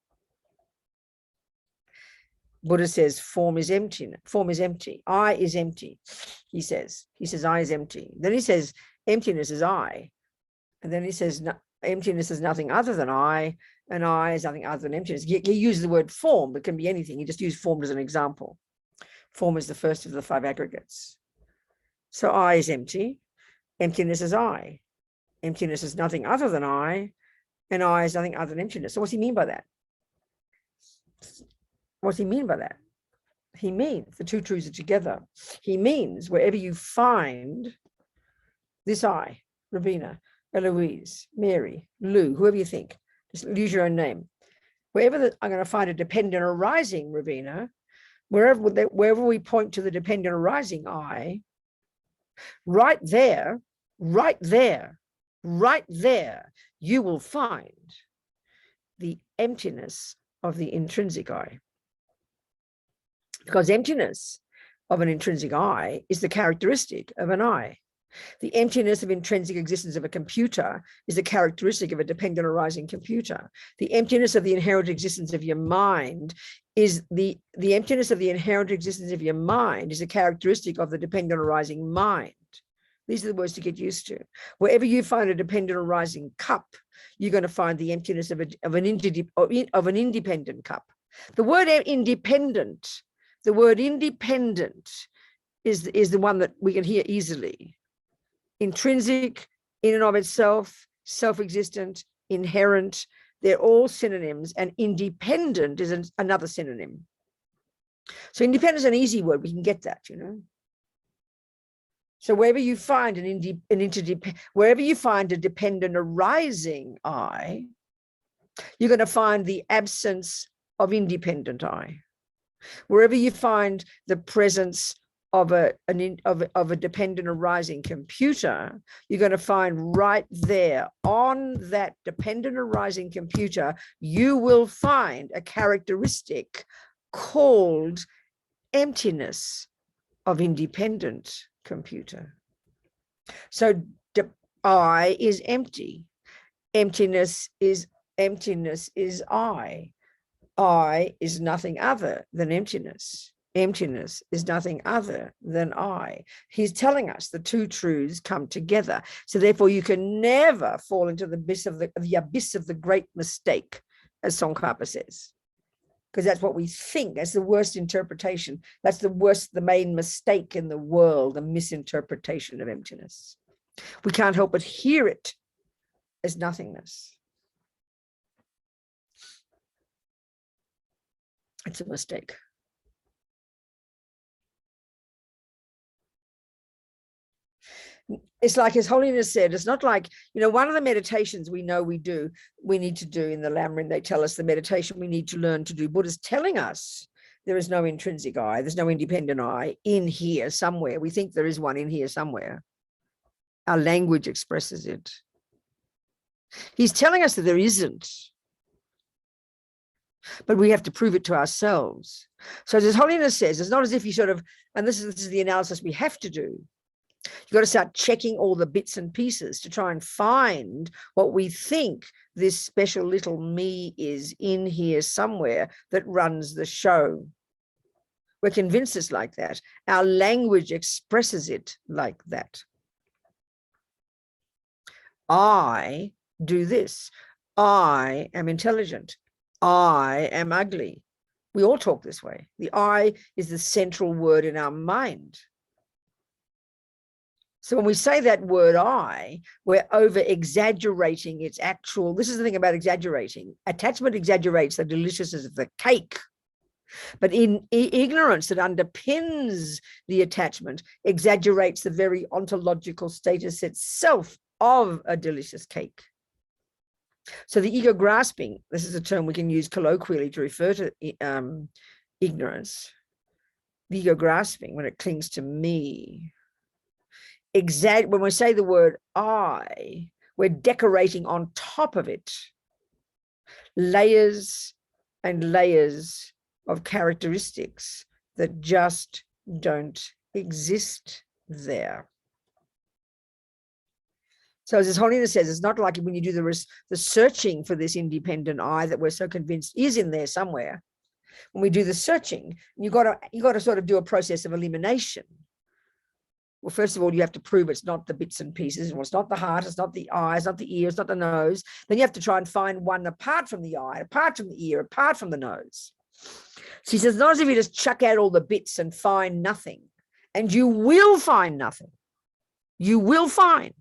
Buddha says form is empty. Form is empty. I is empty. He says I is empty. Then he says emptiness is I. And then he says no, emptiness is nothing other than I, and I is nothing other than emptiness. He uses the word form, but it can be anything. He just used form as an example. Form is the first of the 5 aggregates. So I is empty. Emptiness is I. Emptiness is nothing other than I, and I is nothing other than emptiness. So what's he mean by that? What's he mean by that? He means the two truths are together. He means wherever you find this I, Robina, Eloise, Mary, Lou, whoever you think, just use your own name. Wherever I'm going to find a dependent arising, Robina, wherever we point to the dependent arising I, right there, you will find the emptiness of the intrinsic I. Because emptiness of an intrinsic I is the characteristic of an I. The emptiness of intrinsic existence of a computer is a characteristic of a dependent arising computer. The emptiness of the inherent existence of your mind is the emptiness of the inherent existence of your mind is a characteristic of the dependent arising mind. These are the words to get used to. Wherever you find a dependent arising cup, you're going to find the emptiness of an independent cup. The word independent is the one that we can hear easily. Intrinsic, in and of itself, self-existent, inherent, they're all synonyms, and independent is another synonym. So independent is an easy word, we can get that, So wherever you find wherever you find a dependent arising I, you're going to find the absence of independent I. Wherever you find the presence of a dependent arising computer, you're going to find right there on that dependent arising computer, you will find a characteristic called emptiness of independent computer. So I is empty. Emptiness is I. I is nothing other than emptiness. Emptiness is nothing other than I. He's telling us the two truths come together. So therefore you can never fall into the abyss of the great mistake, as Tsongkhapa says. Because that's what we think. That's the worst interpretation. That's the main mistake in the world, the misinterpretation of emptiness. We can't help but hear it as nothingness. It's a mistake. It's like His Holiness said, it's not like, one of the meditations we know we need to do in the Lamrim, they tell us the meditation we need to learn to do. Buddha's telling us there is no intrinsic I, there's no independent I in here somewhere. We think there is one in here somewhere. Our language expresses it. He's telling us that there isn't. But we have to prove it to ourselves. So as His Holiness says, it's not as if you and this is the analysis we have to do. You've got to start checking all the bits and pieces to try and find what we think this special little me is in here somewhere that runs the show. We're convinced it's like that. Our language expresses it like that. I do this. I am intelligent. I am ugly. We all talk this way. The I is the central word in our mind. So when we say that word I, we're over exaggerating its actual. This is the thing about exaggerating. Attachment exaggerates the deliciousness of the cake. But in ignorance that underpins the attachment exaggerates the very ontological status itself of a delicious cake. So the ego grasping, this is a term we can use colloquially to refer to ignorance. The ego grasping, when it clings to me. When we say the word I, we're decorating on top of it layers and layers of characteristics that just don't exist there. So as His Holiness says, it's not like when you do the searching for this independent I that we're so convinced is in there somewhere. When we do the searching, you got to sort of do a process of elimination. Well, first of all, you have to prove it's not the bits and pieces. Well, it's not the heart, it's not the eye, it's not the ear, it's not the nose. Then you have to try and find one apart from the eye, apart from the ear, apart from the nose. She says, not as if you just chuck out all the bits and find nothing. And you will find nothing. You will find.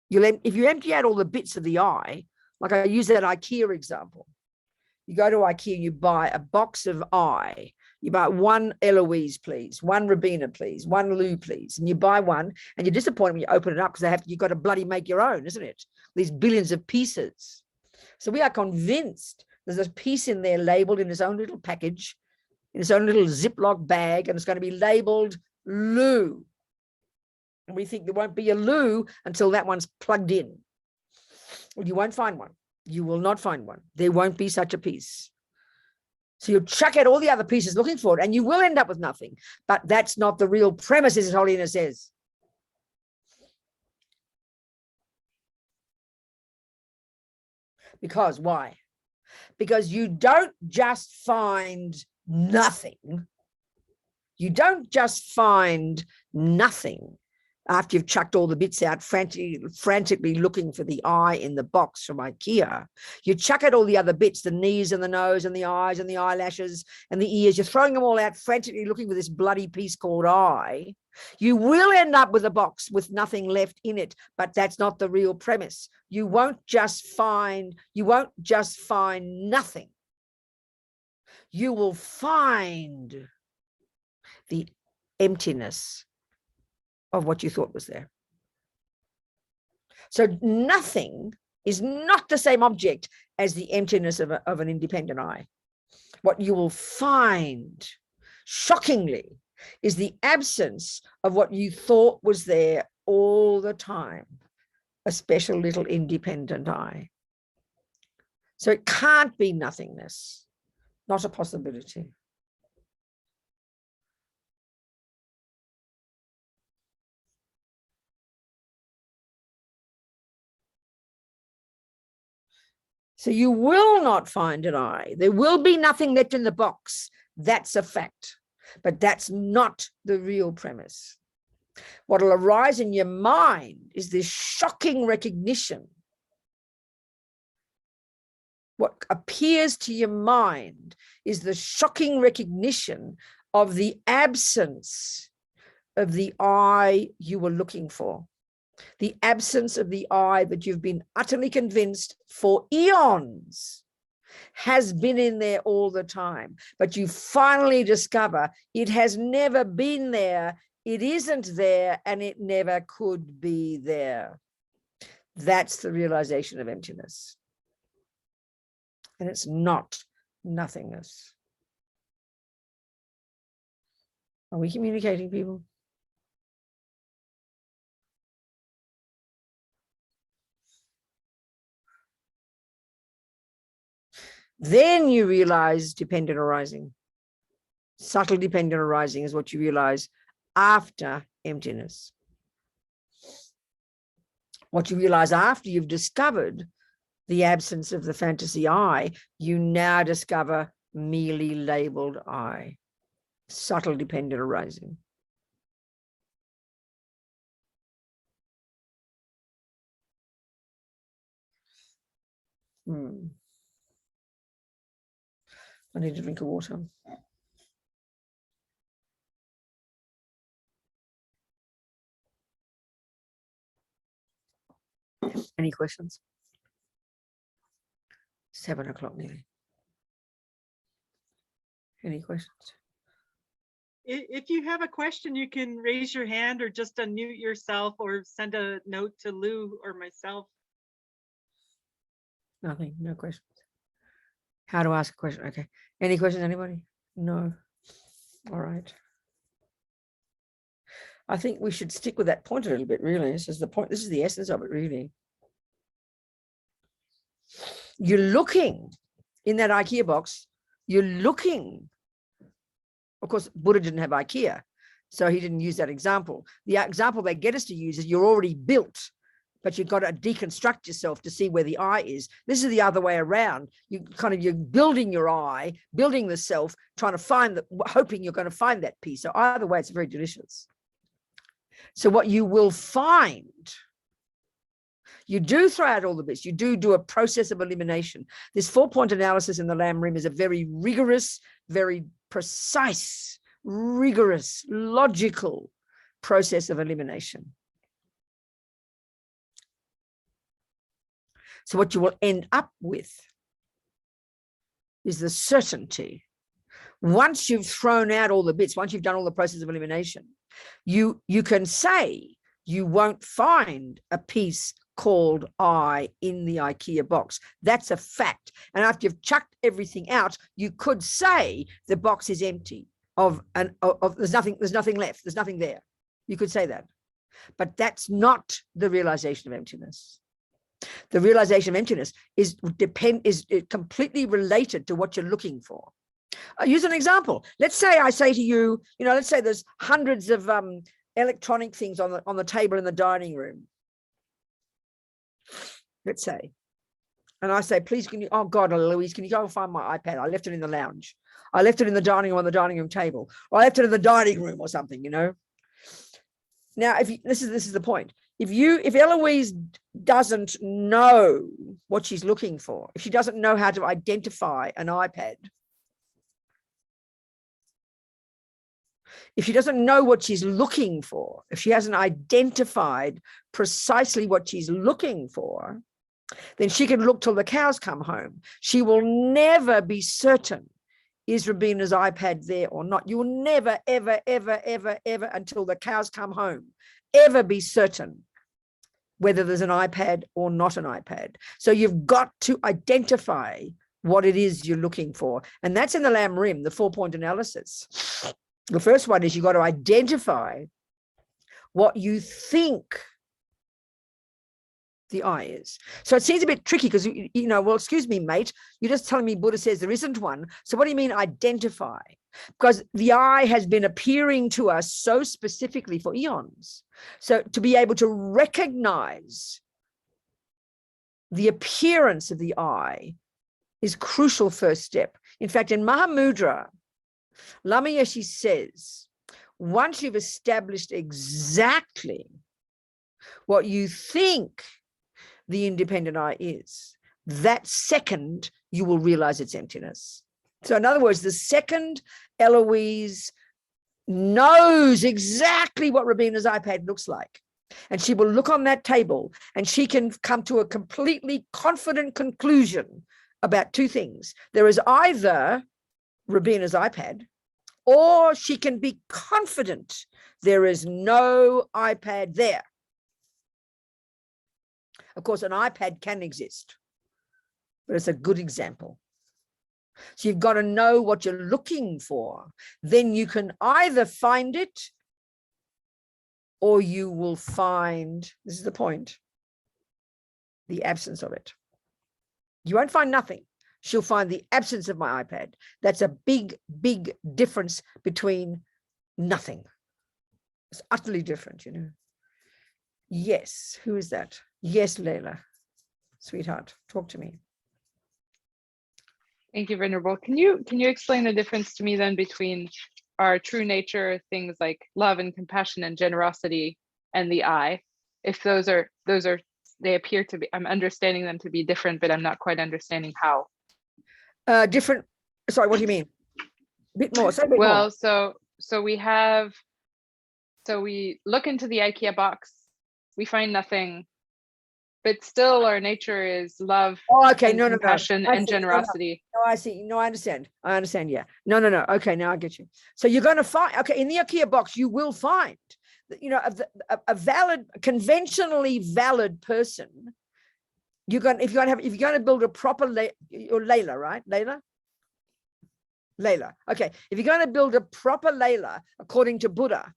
If you empty out all the bits of the eye, like I use that IKEA example, you go to IKEA, you buy a box of eye. You buy one Eloise, please, one Robina, please, one Lou, please. And you buy one and you're disappointed when you open it up because you've got to bloody make your own, isn't it? These billions of pieces. So we are convinced there's a piece in there labeled in its own little package, in its own little Ziploc bag, and it's going to be labeled Lou. And we think there won't be a Lou until that one's plugged in. Well, you won't find one. You will not find one. There won't be such a piece. So you'll chuck out all the other pieces looking for it, and you will end up with nothing. But that's not the real premise, as His Holiness says. Because why? Because you don't just find nothing. You don't just find nothing after you've chucked all the bits out, frantically looking for the eye in the box from IKEA. You chuck out all the other bits, the knees and the nose and the eyes and the eyelashes and the ears. You're throwing them all out, frantically looking for this bloody piece called eye. You will end up with a box with nothing left in it, but that's not the real premise. You won't just find nothing. You will find the emptiness of what you thought was there. So nothing is not the same object as the emptiness of an independent I. What you will find, shockingly, is the absence of what you thought was there all the time, a special little independent I. So it can't be nothingness, not a possibility. So you will not find an I. There will be nothing left in the box. That's a fact. But that's not the real premise. What will arise in your mind is this shocking recognition. What appears to your mind is the shocking recognition of the absence of the I you were looking for. The absence of the I that you've been utterly convinced for eons has been in there all the time, but you finally discover it has never been there, it isn't there, and it never could be there. That's the realization of emptiness. And it's not nothingness. Are we communicating, people? Then you realize dependent arising. Subtle dependent arising is what you realize after emptiness. What you realize after you've discovered the absence of the fantasy I, you now discover merely labeled I. Subtle dependent arising. I need a drink of water. Any questions? 7 o'clock nearly. Any questions? If you have a question, you can raise your hand or just unmute yourself or send a note to Lou or myself. Nothing, no questions. How to ask a question? Okay. Any questions, anybody? No. All right. I think we should stick with that point a little bit, really. This is the point. This is the essence of it, really. You're looking in that IKEA box. You're looking. Of course, Buddha didn't have IKEA, so he didn't use that example. The example they get us to use is you're already built, but you've got to deconstruct yourself to see where the I is. This is the other way around. You're building your I, building the self, trying to find the, hoping you're going to find that piece. So either way, it's very delicious. So what you will find, you do throw out all the bits. You do a process of elimination. This 4-point analysis in the Lamb Rim is a very rigorous, very precise, rigorous, logical process of elimination. So what you will end up with is the certainty. Once you've thrown out all the bits, once you've done all the process of elimination, you can say you won't find a piece called I in the IKEA box. That's a fact. And after you've chucked everything out, you could say the box is empty of there's nothing left. There's nothing there. You could say that. But that's not the realization of emptiness. The realization of emptiness is completely related to what you're looking for. I'll use an example. Let's say I say to you, let's say there's hundreds of electronic things on the table in the dining room. Let's say, and I say, please, can you, oh God, Louise, can you go and find my iPad? I left it in the lounge. I left it in the dining room on the dining room table. Or I left it in the dining room or something, Now, this is the point. If Eloise doesn't know what she's looking for, if she doesn't know how to identify an iPad, if she doesn't know what she's looking for, if she hasn't identified precisely what she's looking for, then she can look till the cows come home. She will never be certain, is Robina's iPad there or not? You will never, ever, ever, ever, ever, until the cows come home, ever be certain whether there's an iPad or not an iPad. So you've got to identify what it is you're looking for. And that's in the Lamb Rim, the 4-point analysis. The first one is you've got to identify what you think the I is. So it seems a bit tricky because, well, excuse me, mate, you're just telling me Buddha says there isn't one. So what do you mean identify? Because the I has been appearing to us so specifically for eons. So to be able to recognize the appearance of the I is crucial first step. In fact, in Mahamudra, Lama Yeshe says, once you've established exactly what you think the independent I is, that second you will realize its emptiness. So in other words, the second Eloise knows exactly what Robina's iPad looks like, and she will look on that table and she can come to a completely confident conclusion about two things. There is either Robina's iPad, or she can be confident there is no iPad there. Of course, an iPad can exist, but it's a good example. So you've got to know what you're looking for. Then you can either find it or you will find, this is the point, the absence of it. You won't find nothing. She'll find the absence of my iPad. That's a big, big difference between nothing. It's utterly different, Yes, who is that? Yes, Leila, sweetheart, talk to me. Thank you, Venerable. Can you explain the difference to me then between our true nature, things like love and compassion and generosity, and the I, if those are, they appear to be, I'm understanding them to be different, but I'm not quite understanding how. Different. Sorry, what do you mean? A bit more. Say a bit more. Well, so we have, so we look into the IKEA box, we find nothing, but still our nature is love, Oh, okay. and No, no, no. compassion I and see. No, no. generosity. No, I see. No, I understand. I understand. Yeah. No, no, no. Okay, now I get you. So you're going to find, okay, in the IKEA box, you will find, you know, a valid, conventionally valid person. You're going, if you're going to build a proper, or Layla, right? Layla. Okay. If you're going to build a proper Layla, according to Buddha,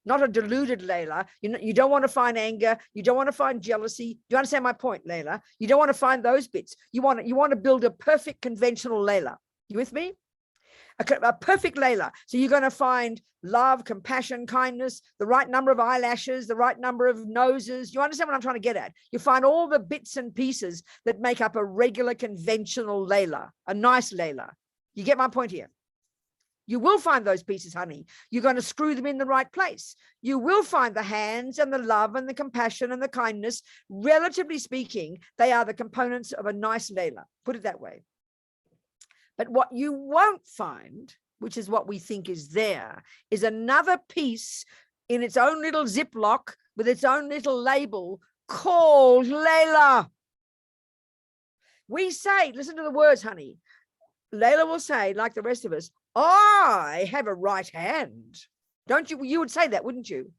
not a deluded Layla, you don't want to find anger. You don't want to find jealousy. Do you understand my point, Layla? You don't want to find those bits. You want to build a perfect conventional Layla. You with me? A perfect Layla. So you're going to find love, compassion, kindness, the right number of eyelashes, the right number of noses. You understand what I'm trying to get at? You find all the bits and pieces that make up a regular conventional Layla, a nice Layla. You get my point here? You will find those pieces, honey. You're going to screw them in the right place. You will find the hands and the love and the compassion and the kindness. Relatively speaking, they are the components of a nice Layla. Put it that way. But what you won't find, which is what we think is there, is another piece in its own little Ziploc with its own little label called Layla. We say, listen to the words, honey. Layla will say, like the rest of us, I have a right hand. Don't you? You would say that, wouldn't you?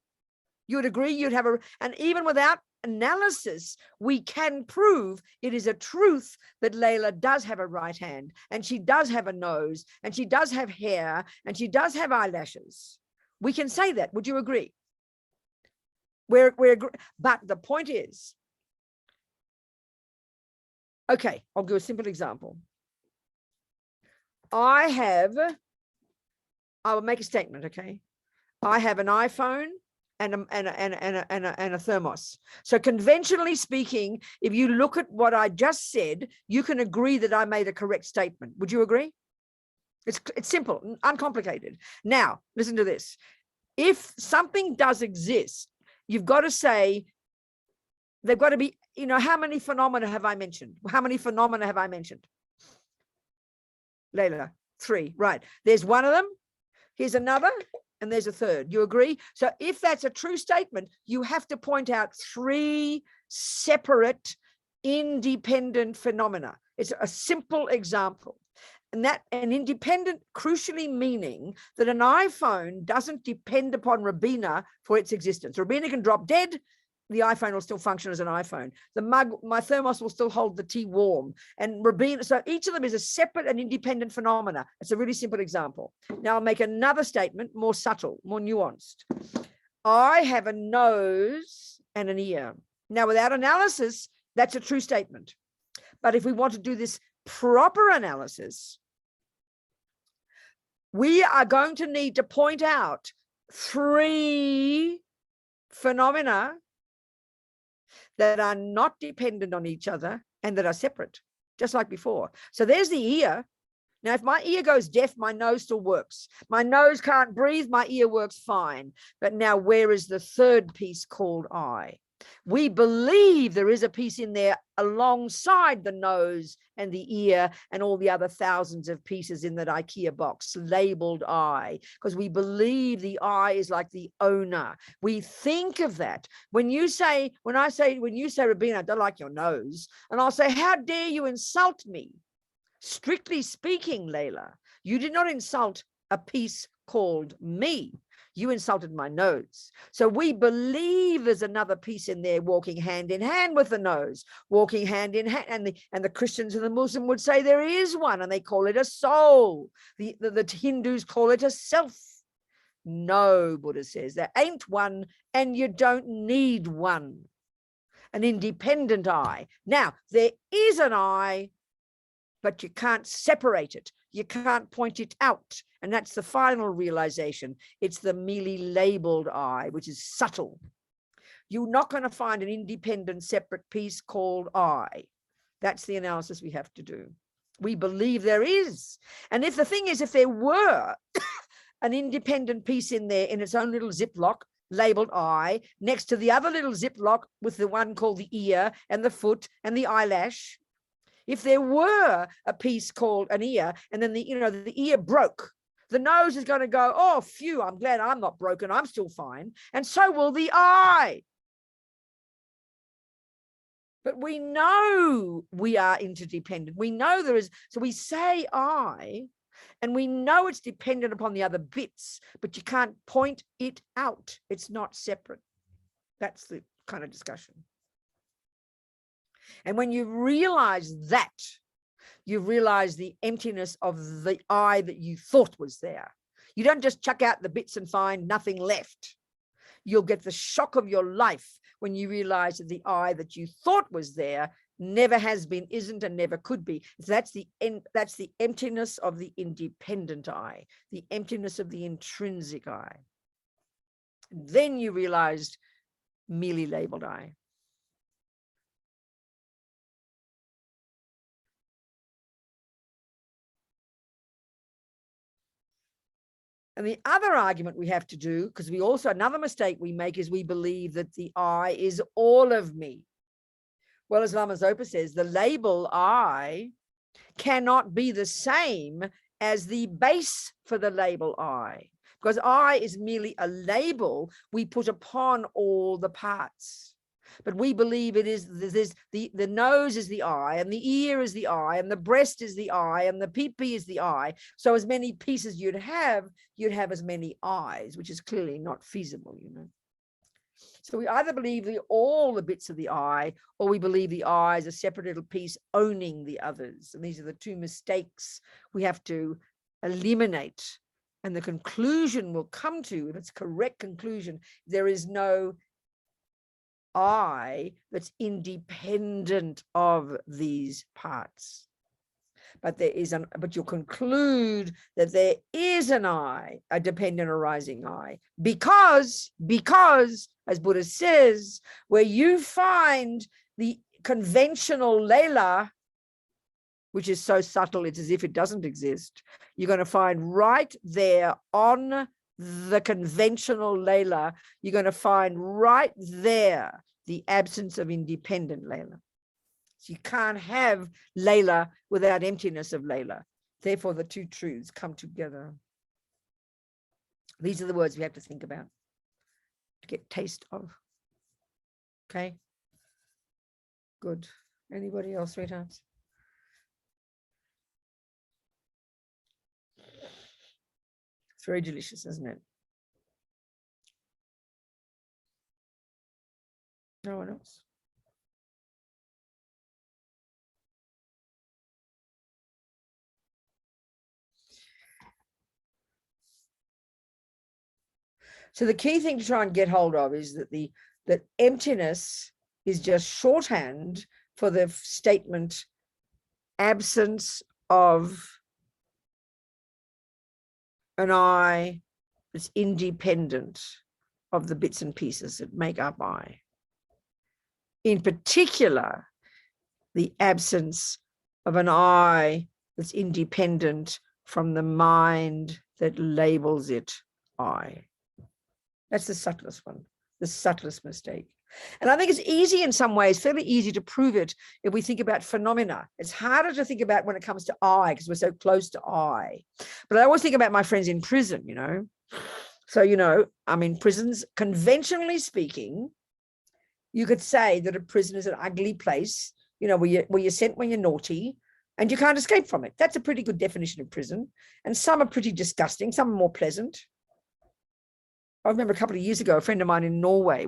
You would agree you'd have and even without analysis, we can prove it is a truth that Layla does have a right hand, and she does have a nose, and she does have hair, and she does have eyelashes. We can say that. Would you agree? But the point is, okay, I'll give a simple example. I will make a statement, okay? I have an iPhone and a thermos. So conventionally speaking, if you look at what I just said, you can agree that I made a correct statement. Would you agree? It's simple, uncomplicated. Now, listen to this. If something does exist, you've got to say, they've got to be, you know, how many phenomena have I mentioned? How many phenomena have I mentioned? Layla, 3, right. There's one of them. Here's another, and there's a third. You agree? So if that's a true statement, you have to point out 3 separate, independent phenomena. It's a simple example. And that an independent, crucially meaning that an iPhone doesn't depend upon Robina for its existence. Robina can drop dead. The iPhone will still function as an iPhone. The mug, my thermos will still hold the tea warm. And Robina, so each of them is a separate and independent phenomena. It's a really simple example. Now I'll make another statement, more subtle, more nuanced. I have a nose and an ear. Now, without analysis, that's a true statement. But if we want to do this proper analysis, we are going to need to point out 3 phenomena that are not dependent on each other and that are separate, just like before. So there's the ear. Now, if my ear goes deaf, my nose still works. My nose can't breathe, my ear works fine. But now where is the third piece called eye? We believe there is a piece in there alongside the nose and the ear and all the other thousands of pieces in that IKEA box labeled eye, because we believe the eye is like the owner. We think of that. When you say, Robina, I don't like your nose, and I'll say, how dare you insult me? Strictly speaking, Layla, you did not insult a piece called me. You insulted my nose. So we believe there's another piece in there walking hand in hand with the nose, walking hand in hand. And the Christians and the Muslim would say there is one, and they call it a soul. The Hindus call it a self. No, Buddha says, there ain't one, and you don't need one. An independent eye. Now, there is an eye, but you can't separate it. You can't point it out. And that's the final realization. It's the merely labeled eye, which is subtle. You're not going to find an independent, separate piece called eye. That's the analysis we have to do. We believe there is. And if the thing is, if there were an independent piece in there in its own little Ziploc labeled eye next to the other little Ziploc with the one called the ear and the foot and the eyelash. If there were a piece called an ear and then the ear broke, the nose is going to go, oh, phew, I'm glad I'm not broken. I'm still fine. And so will the eye. But we know we are interdependent. We know there is, so we say I, and we know it's dependent upon the other bits, but you can't point it out. It's not separate. That's the kind of discussion. And when you realize that, you realize the emptiness of the I that you thought was there. You don't just chuck out the bits and find nothing left. You'll get the shock of your life when you realize that the I that you thought was there never has been, isn't, and never could be. That's the emptiness of the independent I, the emptiness of the intrinsic I. Then you realized merely labeled I. And the other argument we have to do, because we also, another mistake we make is we believe that the I is all of me. Well, as Lama Zopa says, the label I cannot be the same as the base for the label I, because I is merely a label we put upon all the parts. But we believe it is, the nose is the eye, and the ear is the eye, and the breast is the eye, and the pee-pee is the eye. So as many pieces you'd have as many eyes, which is clearly not feasible, So we either believe all the bits of the eye, or we believe the eye is a separate little piece owning the others. And these are the two mistakes we have to eliminate. And the conclusion we'll come to, if it's correct conclusion, there is no I that's independent of these parts. But but you'll conclude that there is an I, a dependent arising I, because, as Buddha says, where you find the conventional Leila, which is so subtle, it's as if it doesn't exist, you're going to find right there on the conventional Leila, you're going to find right there the absence of independent Leila. So you can't have Leila without emptiness of Leila. Therefore, the two truths come together. These are the words we have to think about, to get taste of. Okay? Good. Anybody else, sweethearts? It's very delicious, isn't it? No one else? So the key thing to try and get hold of is that emptiness is just shorthand for the statement absence of an I that's independent of the bits and pieces that make up I. In particular, the absence of an I that's independent from the mind that labels it I. That's the subtlest one, the subtlest mistake. And I think it's easy in some ways, fairly easy to prove it if we think about phenomena. It's harder to think about when it comes to I, because we're so close to I. But I always think about my friends in prison, So, I'm in prisons, conventionally speaking, you could say that a prison is an ugly place, where you're sent when you're naughty and you can't escape from it. That's a pretty good definition of prison. And some are pretty disgusting, some are more pleasant. I remember a couple of years ago, a friend of mine in Norway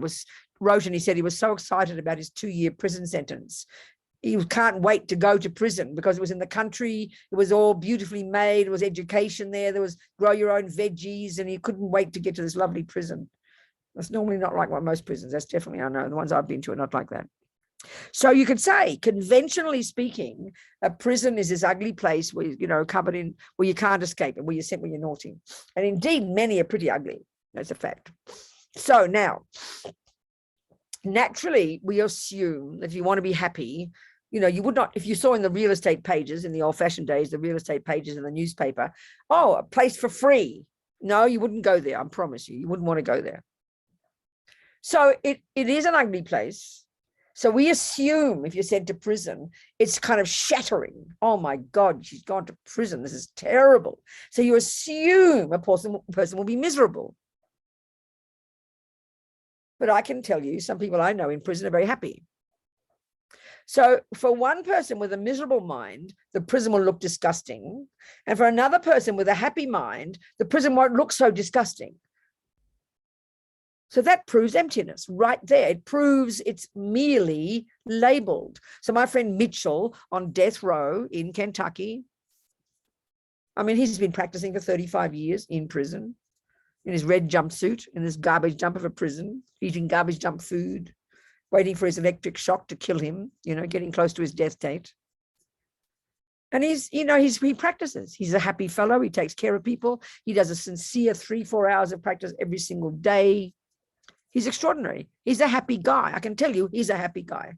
wrote and he said he was so excited about his 2-year prison sentence. He can't wait to go to prison because it was in the country. It was all beautifully made. There was education there. There was grow your own veggies, and he couldn't wait to get to this lovely prison. That's normally not like what most prisons. That's definitely, I know, the ones I've been to are not like that. So you could say, conventionally speaking, a prison is this ugly place where, covered in, where you can't escape and where you're sent when you're naughty. And indeed, many are pretty ugly. That's a fact. So now, naturally, we assume that if you want to be happy, you would not, if you saw in the real estate pages in the old fashioned days, the real estate pages in the newspaper, a place for free. No, you wouldn't go there. I promise you, you wouldn't want to go there. So it is an ugly place. So we assume if you're sent to prison, it's kind of shattering. Oh my God, she's gone to prison. This is terrible. So you assume a person will be miserable. But I can tell you, some people I know in prison are very happy. So for one person with a miserable mind, the prison will look disgusting. And for another person with a happy mind, the prison won't look so disgusting. So that proves emptiness right there. It proves it's merely labeled. So my friend Mitchell on death row in Kentucky, I mean, he's been practicing for 35 years in prison, in his red jumpsuit, in this garbage dump of a prison, eating garbage dump food, waiting for his electric shock to kill him, you know, getting close to his death date. And he practices. He's a happy fellow. He takes care of people. He does a sincere 3-4 hours of practice every single day. He's extraordinary. He's a happy guy. I can tell you, he's a happy guy.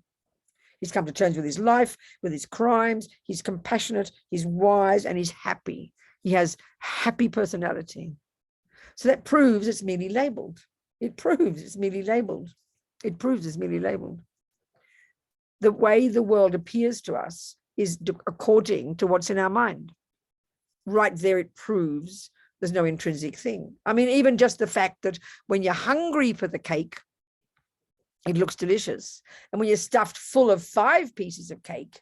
He's come to terms with his life, with his crimes. He's compassionate, he's wise, and he's happy. He has happy personality. So that proves it's merely labeled. It proves it's merely labeled. It proves it's merely labeled. The way the world appears to us is according to what's in our mind. Right there, it proves there's no intrinsic thing. I mean, even just the fact that when you're hungry for the cake, it looks delicious. And when you're stuffed full of 5 pieces of cake,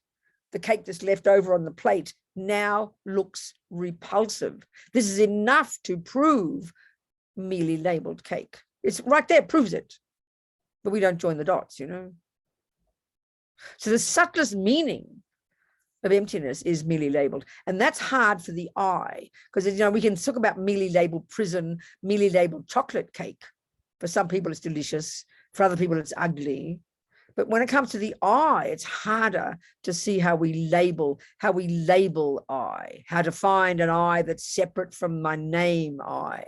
the cake that's left over on the plate now looks repulsive. This is enough to prove merely labeled cake. It's right there, proves it. But we don't join the dots, you know. So the subtlest meaning of emptiness is merely labeled. And that's hard for the eye, because, you know, we can talk about merely labeled prison, merely labeled chocolate cake. For some people, it's delicious. For other people, it's ugly. But when it comes to the eye, it's harder to see how we label I, how to find an I that's separate from my name I,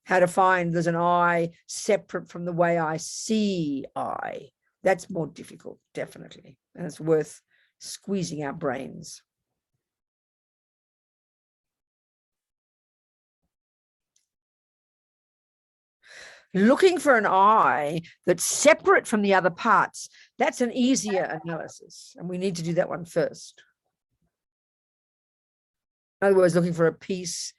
how to find there's an I separate from the way I see I. That's more difficult, definitely. And it's worth squeezing our brains. Looking for an I that's separate from the other parts, that's an easier analysis. And we need to do that one first. In other words, looking for a piece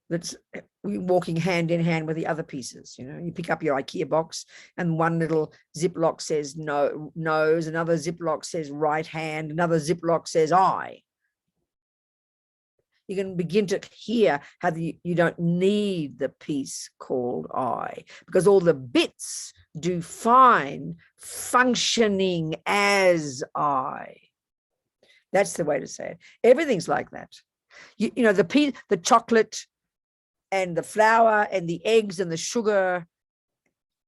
that's walking hand in hand with the other pieces. You know, you pick up your IKEA box and one little Ziploc says no, nose, another Ziploc says right hand, another Ziploc says I. You can begin to hear how you don't need the piece called I, because all the bits do fine functioning as I. That's the way to say it. Everything's like that. You know, the chocolate and the flour and the eggs and the sugar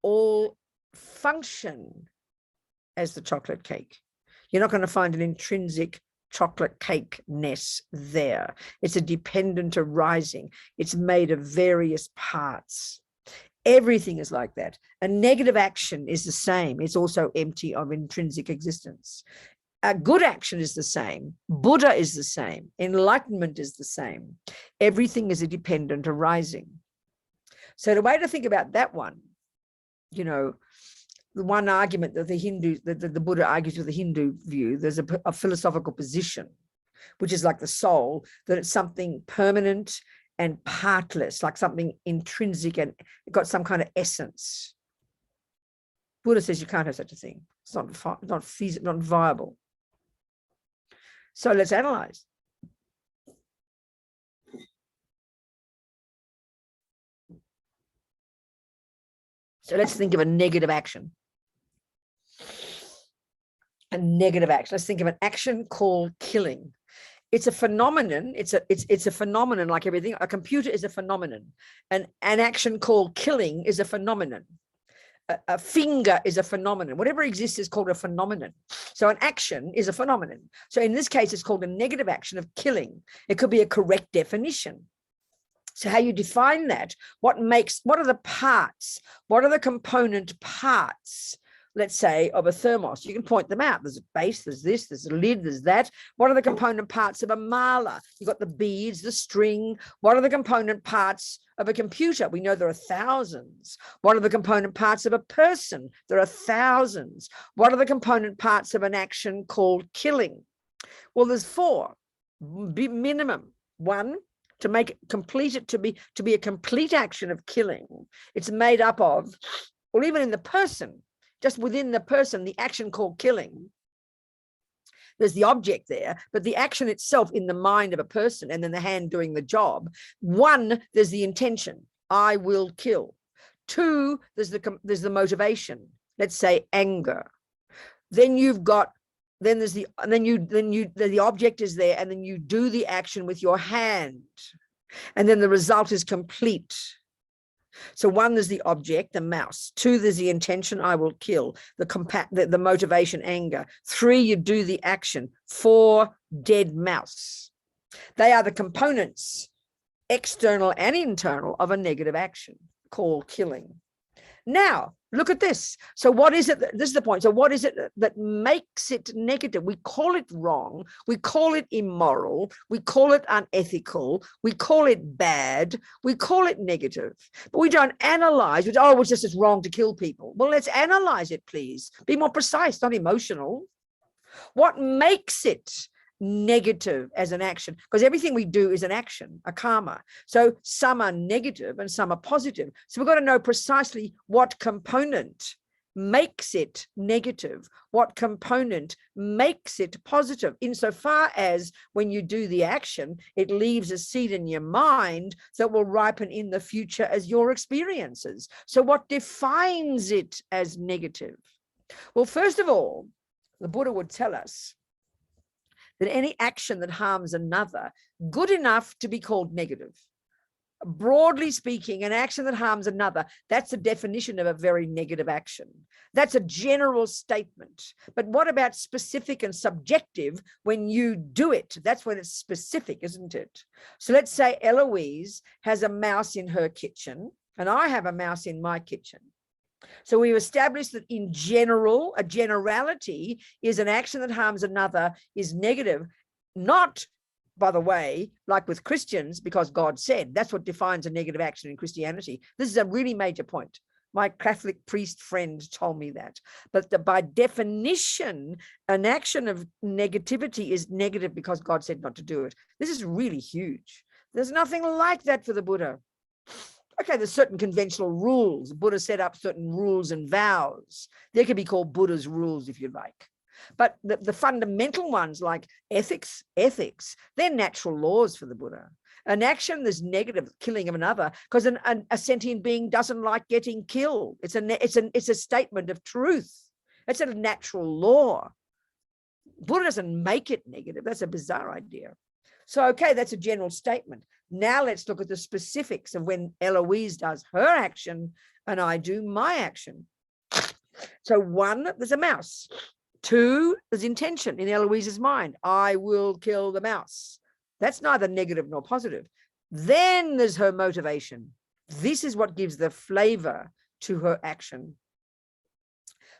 all function as the chocolate cake. You're not going to find an intrinsic chocolate cake-ness there. It's a dependent arising. It's made of various parts. Everything is like that. A negative action is the same. It's also empty of intrinsic existence. A good action is the same. Buddha is the same. Enlightenment is the same. Everything is a dependent arising. So the way to think about that one, you know, the one argument that the Buddha argues with the Hindu view, there's a philosophical position, which is like the soul, that it's something permanent and partless, like something intrinsic and got some kind of essence. Buddha says you can't have such a thing. It's not feasible, not viable. So let's analyze. So let's think of a negative action. A negative action. Let's think of an action called killing. It's a phenomenon. It's a phenomenon like everything. A computer is a phenomenon. An action called killing is a phenomenon. A finger is a phenomenon. Whatever exists is called a phenomenon. So an action is a phenomenon. So in this case, it's called a negative action of killing. It could be a correct definition. So how you define that, what are the parts? What are the component parts let's say, of a thermos. You can point them out. There's a base, there's this, there's a lid, there's that. What are the component parts of a mala? You've got the beads, the string. What are the component parts of a computer? We know there are thousands. What are the component parts of a person? There are thousands. What are the component parts of an action called killing? Well, there's 4 minimum. 1, to make it complete, it to be a complete action of killing. It's made up of, or even in the person, just within the person, the action called killing. There's the object there, but the action itself in the mind of a person and then the hand doing the job. 1, there's the intention, I will kill. 2, there's the motivation, let's say anger. Then you've got, then there's the object is there, and then you do the action with your hand, and then the result is complete. So 1, there's the object, the mouse. 2, there's the intention, I will kill. The motivation, anger. 3, you do the action. 4, dead mouse. They are the components, external and internal, of a negative action called killing. Now, look at this. So what is it? This is the point. So what is it that makes it negative? We call it wrong. We call it immoral. We call it unethical. We call it bad. We call it negative. But we don't analyze. Oh, it's just wrong to kill people. Well, let's analyze it, please. Be more precise, not emotional. What makes it negative as an action? Because everything we do is an action, a karma. So some are negative and some are positive. So we've got to know precisely what component makes it negative, what component makes it positive, insofar as when you do the action, it leaves a seed in your mind that will ripen in the future as your experiences. So what defines it as negative? Well, first of all, the Buddha would tell us that any action that harms another, good enough to be called negative. Broadly speaking, an action that harms another, that's the definition of a very negative action. That's a general statement. But what about specific and subjective when you do it? That's when it's specific, isn't it? So let's say Eloise has a mouse in her kitchen and I have a mouse in my kitchen. So we've established that in general, a generality is an action that harms another is negative, not, by the way, like with Christians, because God said. That's what defines a negative action in Christianity. This is a really major point. My Catholic priest friend told me that. But by definition, an action of negativity is negative because God said not to do it. This is really huge. There's nothing like that for the Buddha. Okay, there's certain conventional rules. Buddha set up certain rules and vows. They could be called Buddha's rules if you like. But the fundamental ones like ethics, they're natural laws for the Buddha. An action that's negative, killing of another, because a sentient being doesn't like getting killed. It's a statement of truth. It's a natural law. Buddha doesn't make it negative. That's a bizarre idea. So, okay, that's a general statement. Now let's look at the specifics of when Eloise does her action and I do my action. So 1, there's a mouse. 2, there's intention in Eloise's mind. I will kill the mouse. That's neither negative nor positive. Then there's her motivation. This is what gives the flavor to her action.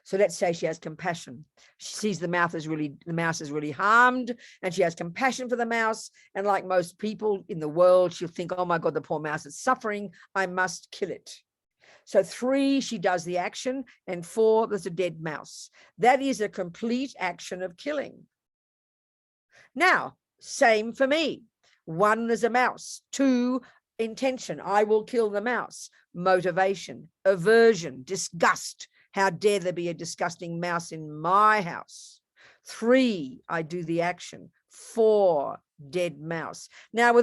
So let's say she has compassion. She sees the mouse is really harmed, and she has compassion for the mouse. And like most people in the world, she'll think, oh my God, the poor mouse is suffering. I must kill it. So 3, she does the action, and 4, there's a dead mouse. That is a complete action of killing. Now, same for me. 1, there's a mouse. 2, intention. I will kill the mouse. Motivation, aversion, disgust. How dare there be a disgusting mouse in my house? 3, I do the action. 4, dead mouse. Now,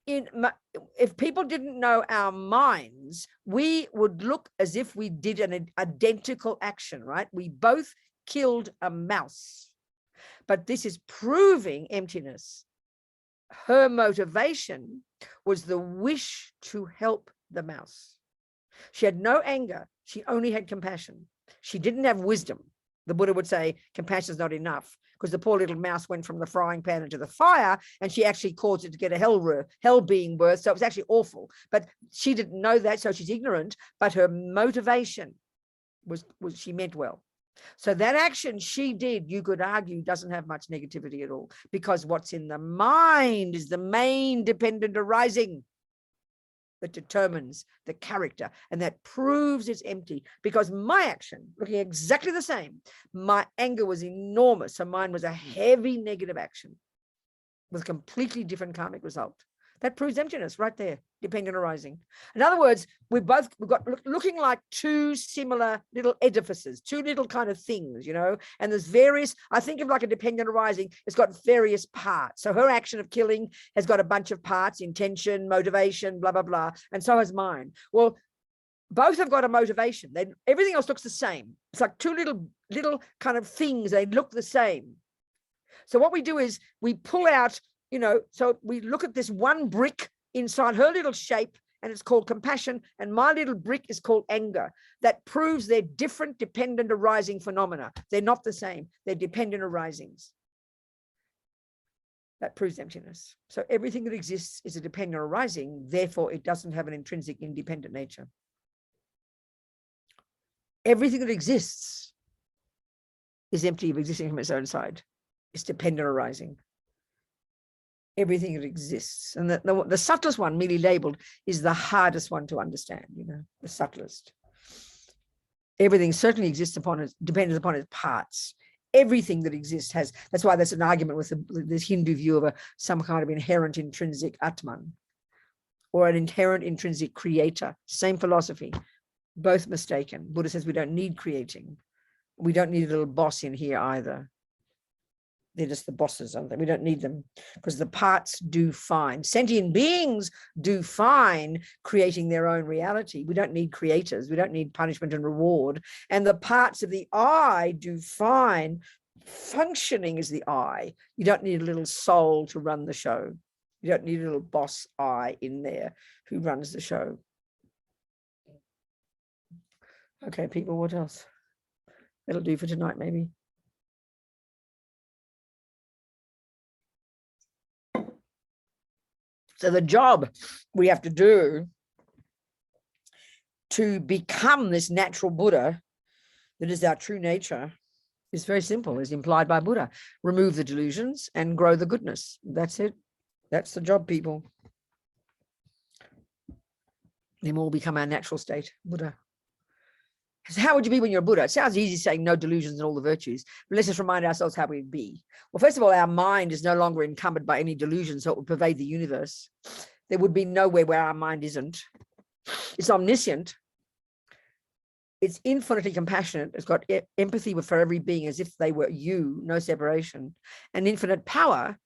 if people didn't know our minds, we would look as if we did an identical action, right? We both killed a mouse. But this is proving emptiness. Her motivation was the wish to help the mouse. She had no anger. She only had compassion. She didn't have wisdom. The Buddha would say compassion is not enough because the poor little mouse went from the frying pan into the fire and she actually caused it to get a hell being birth. So it was actually awful. But she didn't know that, so she's ignorant. But her motivation was she meant well. So that action she did, you could argue, doesn't have much negativity at all, because what's in the mind is the main dependent arising that determines the character, and that proves it's empty. Because my action, looking exactly the same, my anger was enormous, so mine was a heavy negative action with a completely different karmic result. That proves emptiness right there, dependent arising. In other words, we've got looking like two similar little edifices, two little kind of things, you know, and there's various, I think of like a dependent arising, it's got various parts. So her action of killing has got a bunch of parts, intention, motivation, blah, blah, blah. And so has mine. Well, both have got a motivation. Everything else looks the same. It's like two little kind of things. They look the same. So what we do is we pull out, you know, so we look at this one brick inside her little shape, and it's called compassion, and my little brick is called anger. That proves they're different dependent arising phenomena. They're not the same. They're dependent arisings. That proves emptiness. So everything that exists is a dependent arising, therefore it doesn't have an intrinsic independent nature. Everything that exists is empty of existing from its own side. It's dependent arising. Everything that exists. And the subtlest one, merely labeled, is the hardest one to understand, you know, the subtlest. Everything certainly exists depends upon its parts. Everything that exists has, that's why there's an argument with this Hindu view of some kind of inherent intrinsic Atman, or an inherent intrinsic creator. Same philosophy, both mistaken. Buddha says we don't need creating. We don't need a little boss in here either. They're just the bosses, aren't they? We don't need them, because the parts do fine. Sentient beings do fine creating their own reality. We don't need creators. We don't need punishment and reward. And the parts of the I do fine functioning as the I. You don't need a little soul to run the show. You don't need a little boss I in there who runs the show. Okay, people, what else? That'll do for tonight, maybe. So the job we have to do to become this natural Buddha that is our true nature is very simple, is implied by Buddha. Remove the delusions and grow the goodness. That's it. That's the job, people. Then we'll become our natural state, Buddha. So how would you be when you're a Buddha? It sounds easy saying no delusions and all the virtues, but let's just remind ourselves how we'd be. Well, first of all, our mind is no longer encumbered by any delusions, so it would pervade the universe. There would be nowhere where our mind isn't. It's omniscient. It's infinitely compassionate. It's got empathy for every being as if they were you, no separation, and infinite power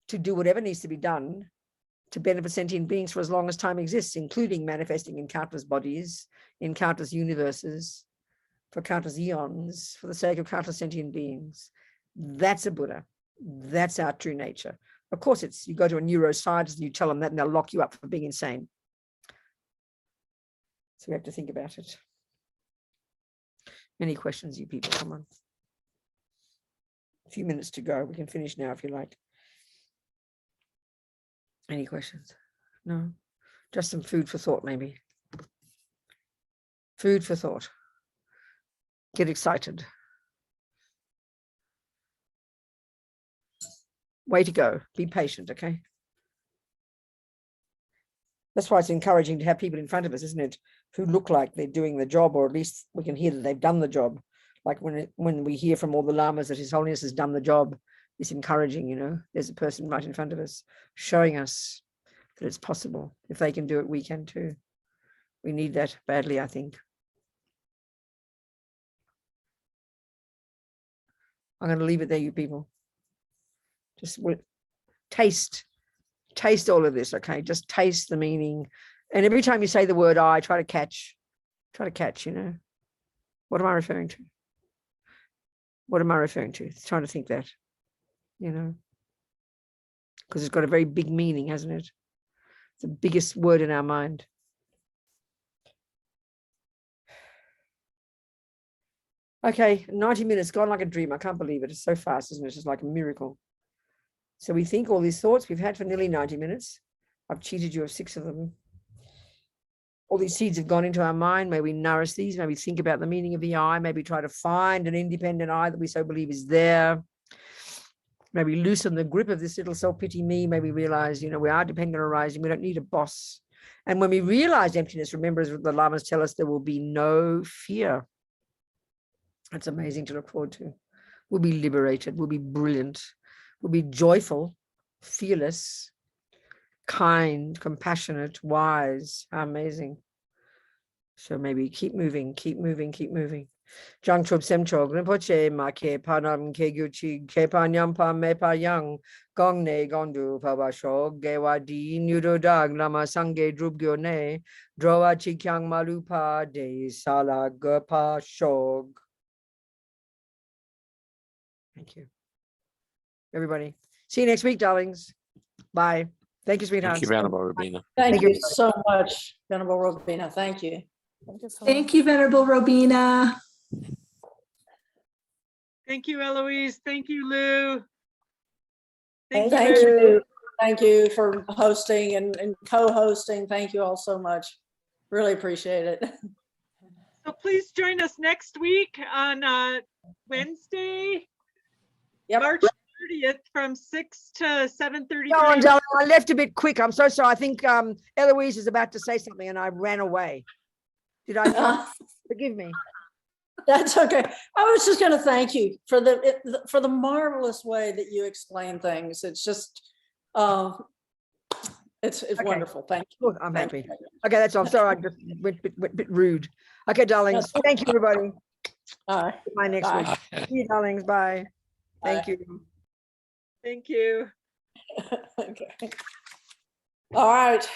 to do whatever needs to be done to benefit sentient beings for as long as time exists, including manifesting in countless bodies, in countless universes, for countless eons, for the sake of countless sentient beings. That's a Buddha. That's our true nature. Of course, you go to a neuroscientist and you tell them that and they'll lock you up for being insane. So we have to think about it. Any questions, you people? Come on. A few minutes to go. We can finish now if you like. Any questions? No? Just some food for thought, maybe. Food for thought. Get excited. Way to go. Be patient, okay? That's why it's encouraging to have people in front of us, isn't it, who look like they're doing the job, or at least we can hear that they've done the job. Like when we hear from all the lamas that His Holiness has done the job, it's encouraging, you know. There's a person right in front of us showing us that it's possible. If they can do it, we can too. We need that badly, I think. I'm going to leave it there, you people. Just taste all of this, okay? Just taste the meaning. And every time you say the word I, try to catch, you know. What am I referring to? What am I referring to? Trying to think that, you know, because it's got a very big meaning, hasn't it? It's the biggest word in our mind. Okay, 90 minutes, gone like a dream. I can't believe it. It's so fast, isn't it? It's just like a miracle. So we think all these thoughts we've had for nearly 90 minutes. I've cheated you of 6 of them. all these seeds have gone into our mind. May we nourish these. May we think about the meaning of the I. Maybe try to find an independent I that we so believe is there. Maybe loosen the grip of this little self-pity me. Maybe realize, we are dependent on arising. We don't need a boss. And when we realize emptiness, remember, as the lamas tell us, there will be no fear. That's amazing to look forward to. We'll be liberated. We'll be brilliant. We'll be joyful, fearless, kind, compassionate, wise. How amazing. So maybe keep moving, keep moving, keep moving. Jang Chob Sem Chog, Rinpoche, Ma Ke Panam Ke Guchi, Ke Panyam Pa Me Pa Yang, Gong Ne Gondu Paba Shog, Gewa Di, Nudo Dag, Lama Sange Drub Gyo Ne, Droa Chi Kyang Malupa, De Sala Gurpa Shog. Thank you. Everybody. See you next week, darlings. Bye. Thank you, sweethearts. Thank you, Venerable Robina. Thank you so much, Venerable Robina. Thank you. Thank you, Venerable Robina. Thank you, Eloise. Thank you, Lou. Thank Lou. you. Thank you for hosting and co-hosting. Thank you all so much. Really appreciate it. So please join us next week on Wednesday, Yep. March 30th from 6 to 7:30. Go on, darling. I left a bit quick. I'm so sorry. I think Eloise is about to say something and I ran away. Did I? Forgive me. That's okay. I was just going to thank you for the marvelous way that you explain things. It's just, it's Okay. wonderful. Thank you. Good, I'm Thank happy. you. Okay, that's all. I'm sorry. I just went a bit rude. Okay, darlings. Thank you, everybody. All right. Bye next Bye. week. See you, darlings. Bye. Thank Bye. you. Thank you. Okay. All right.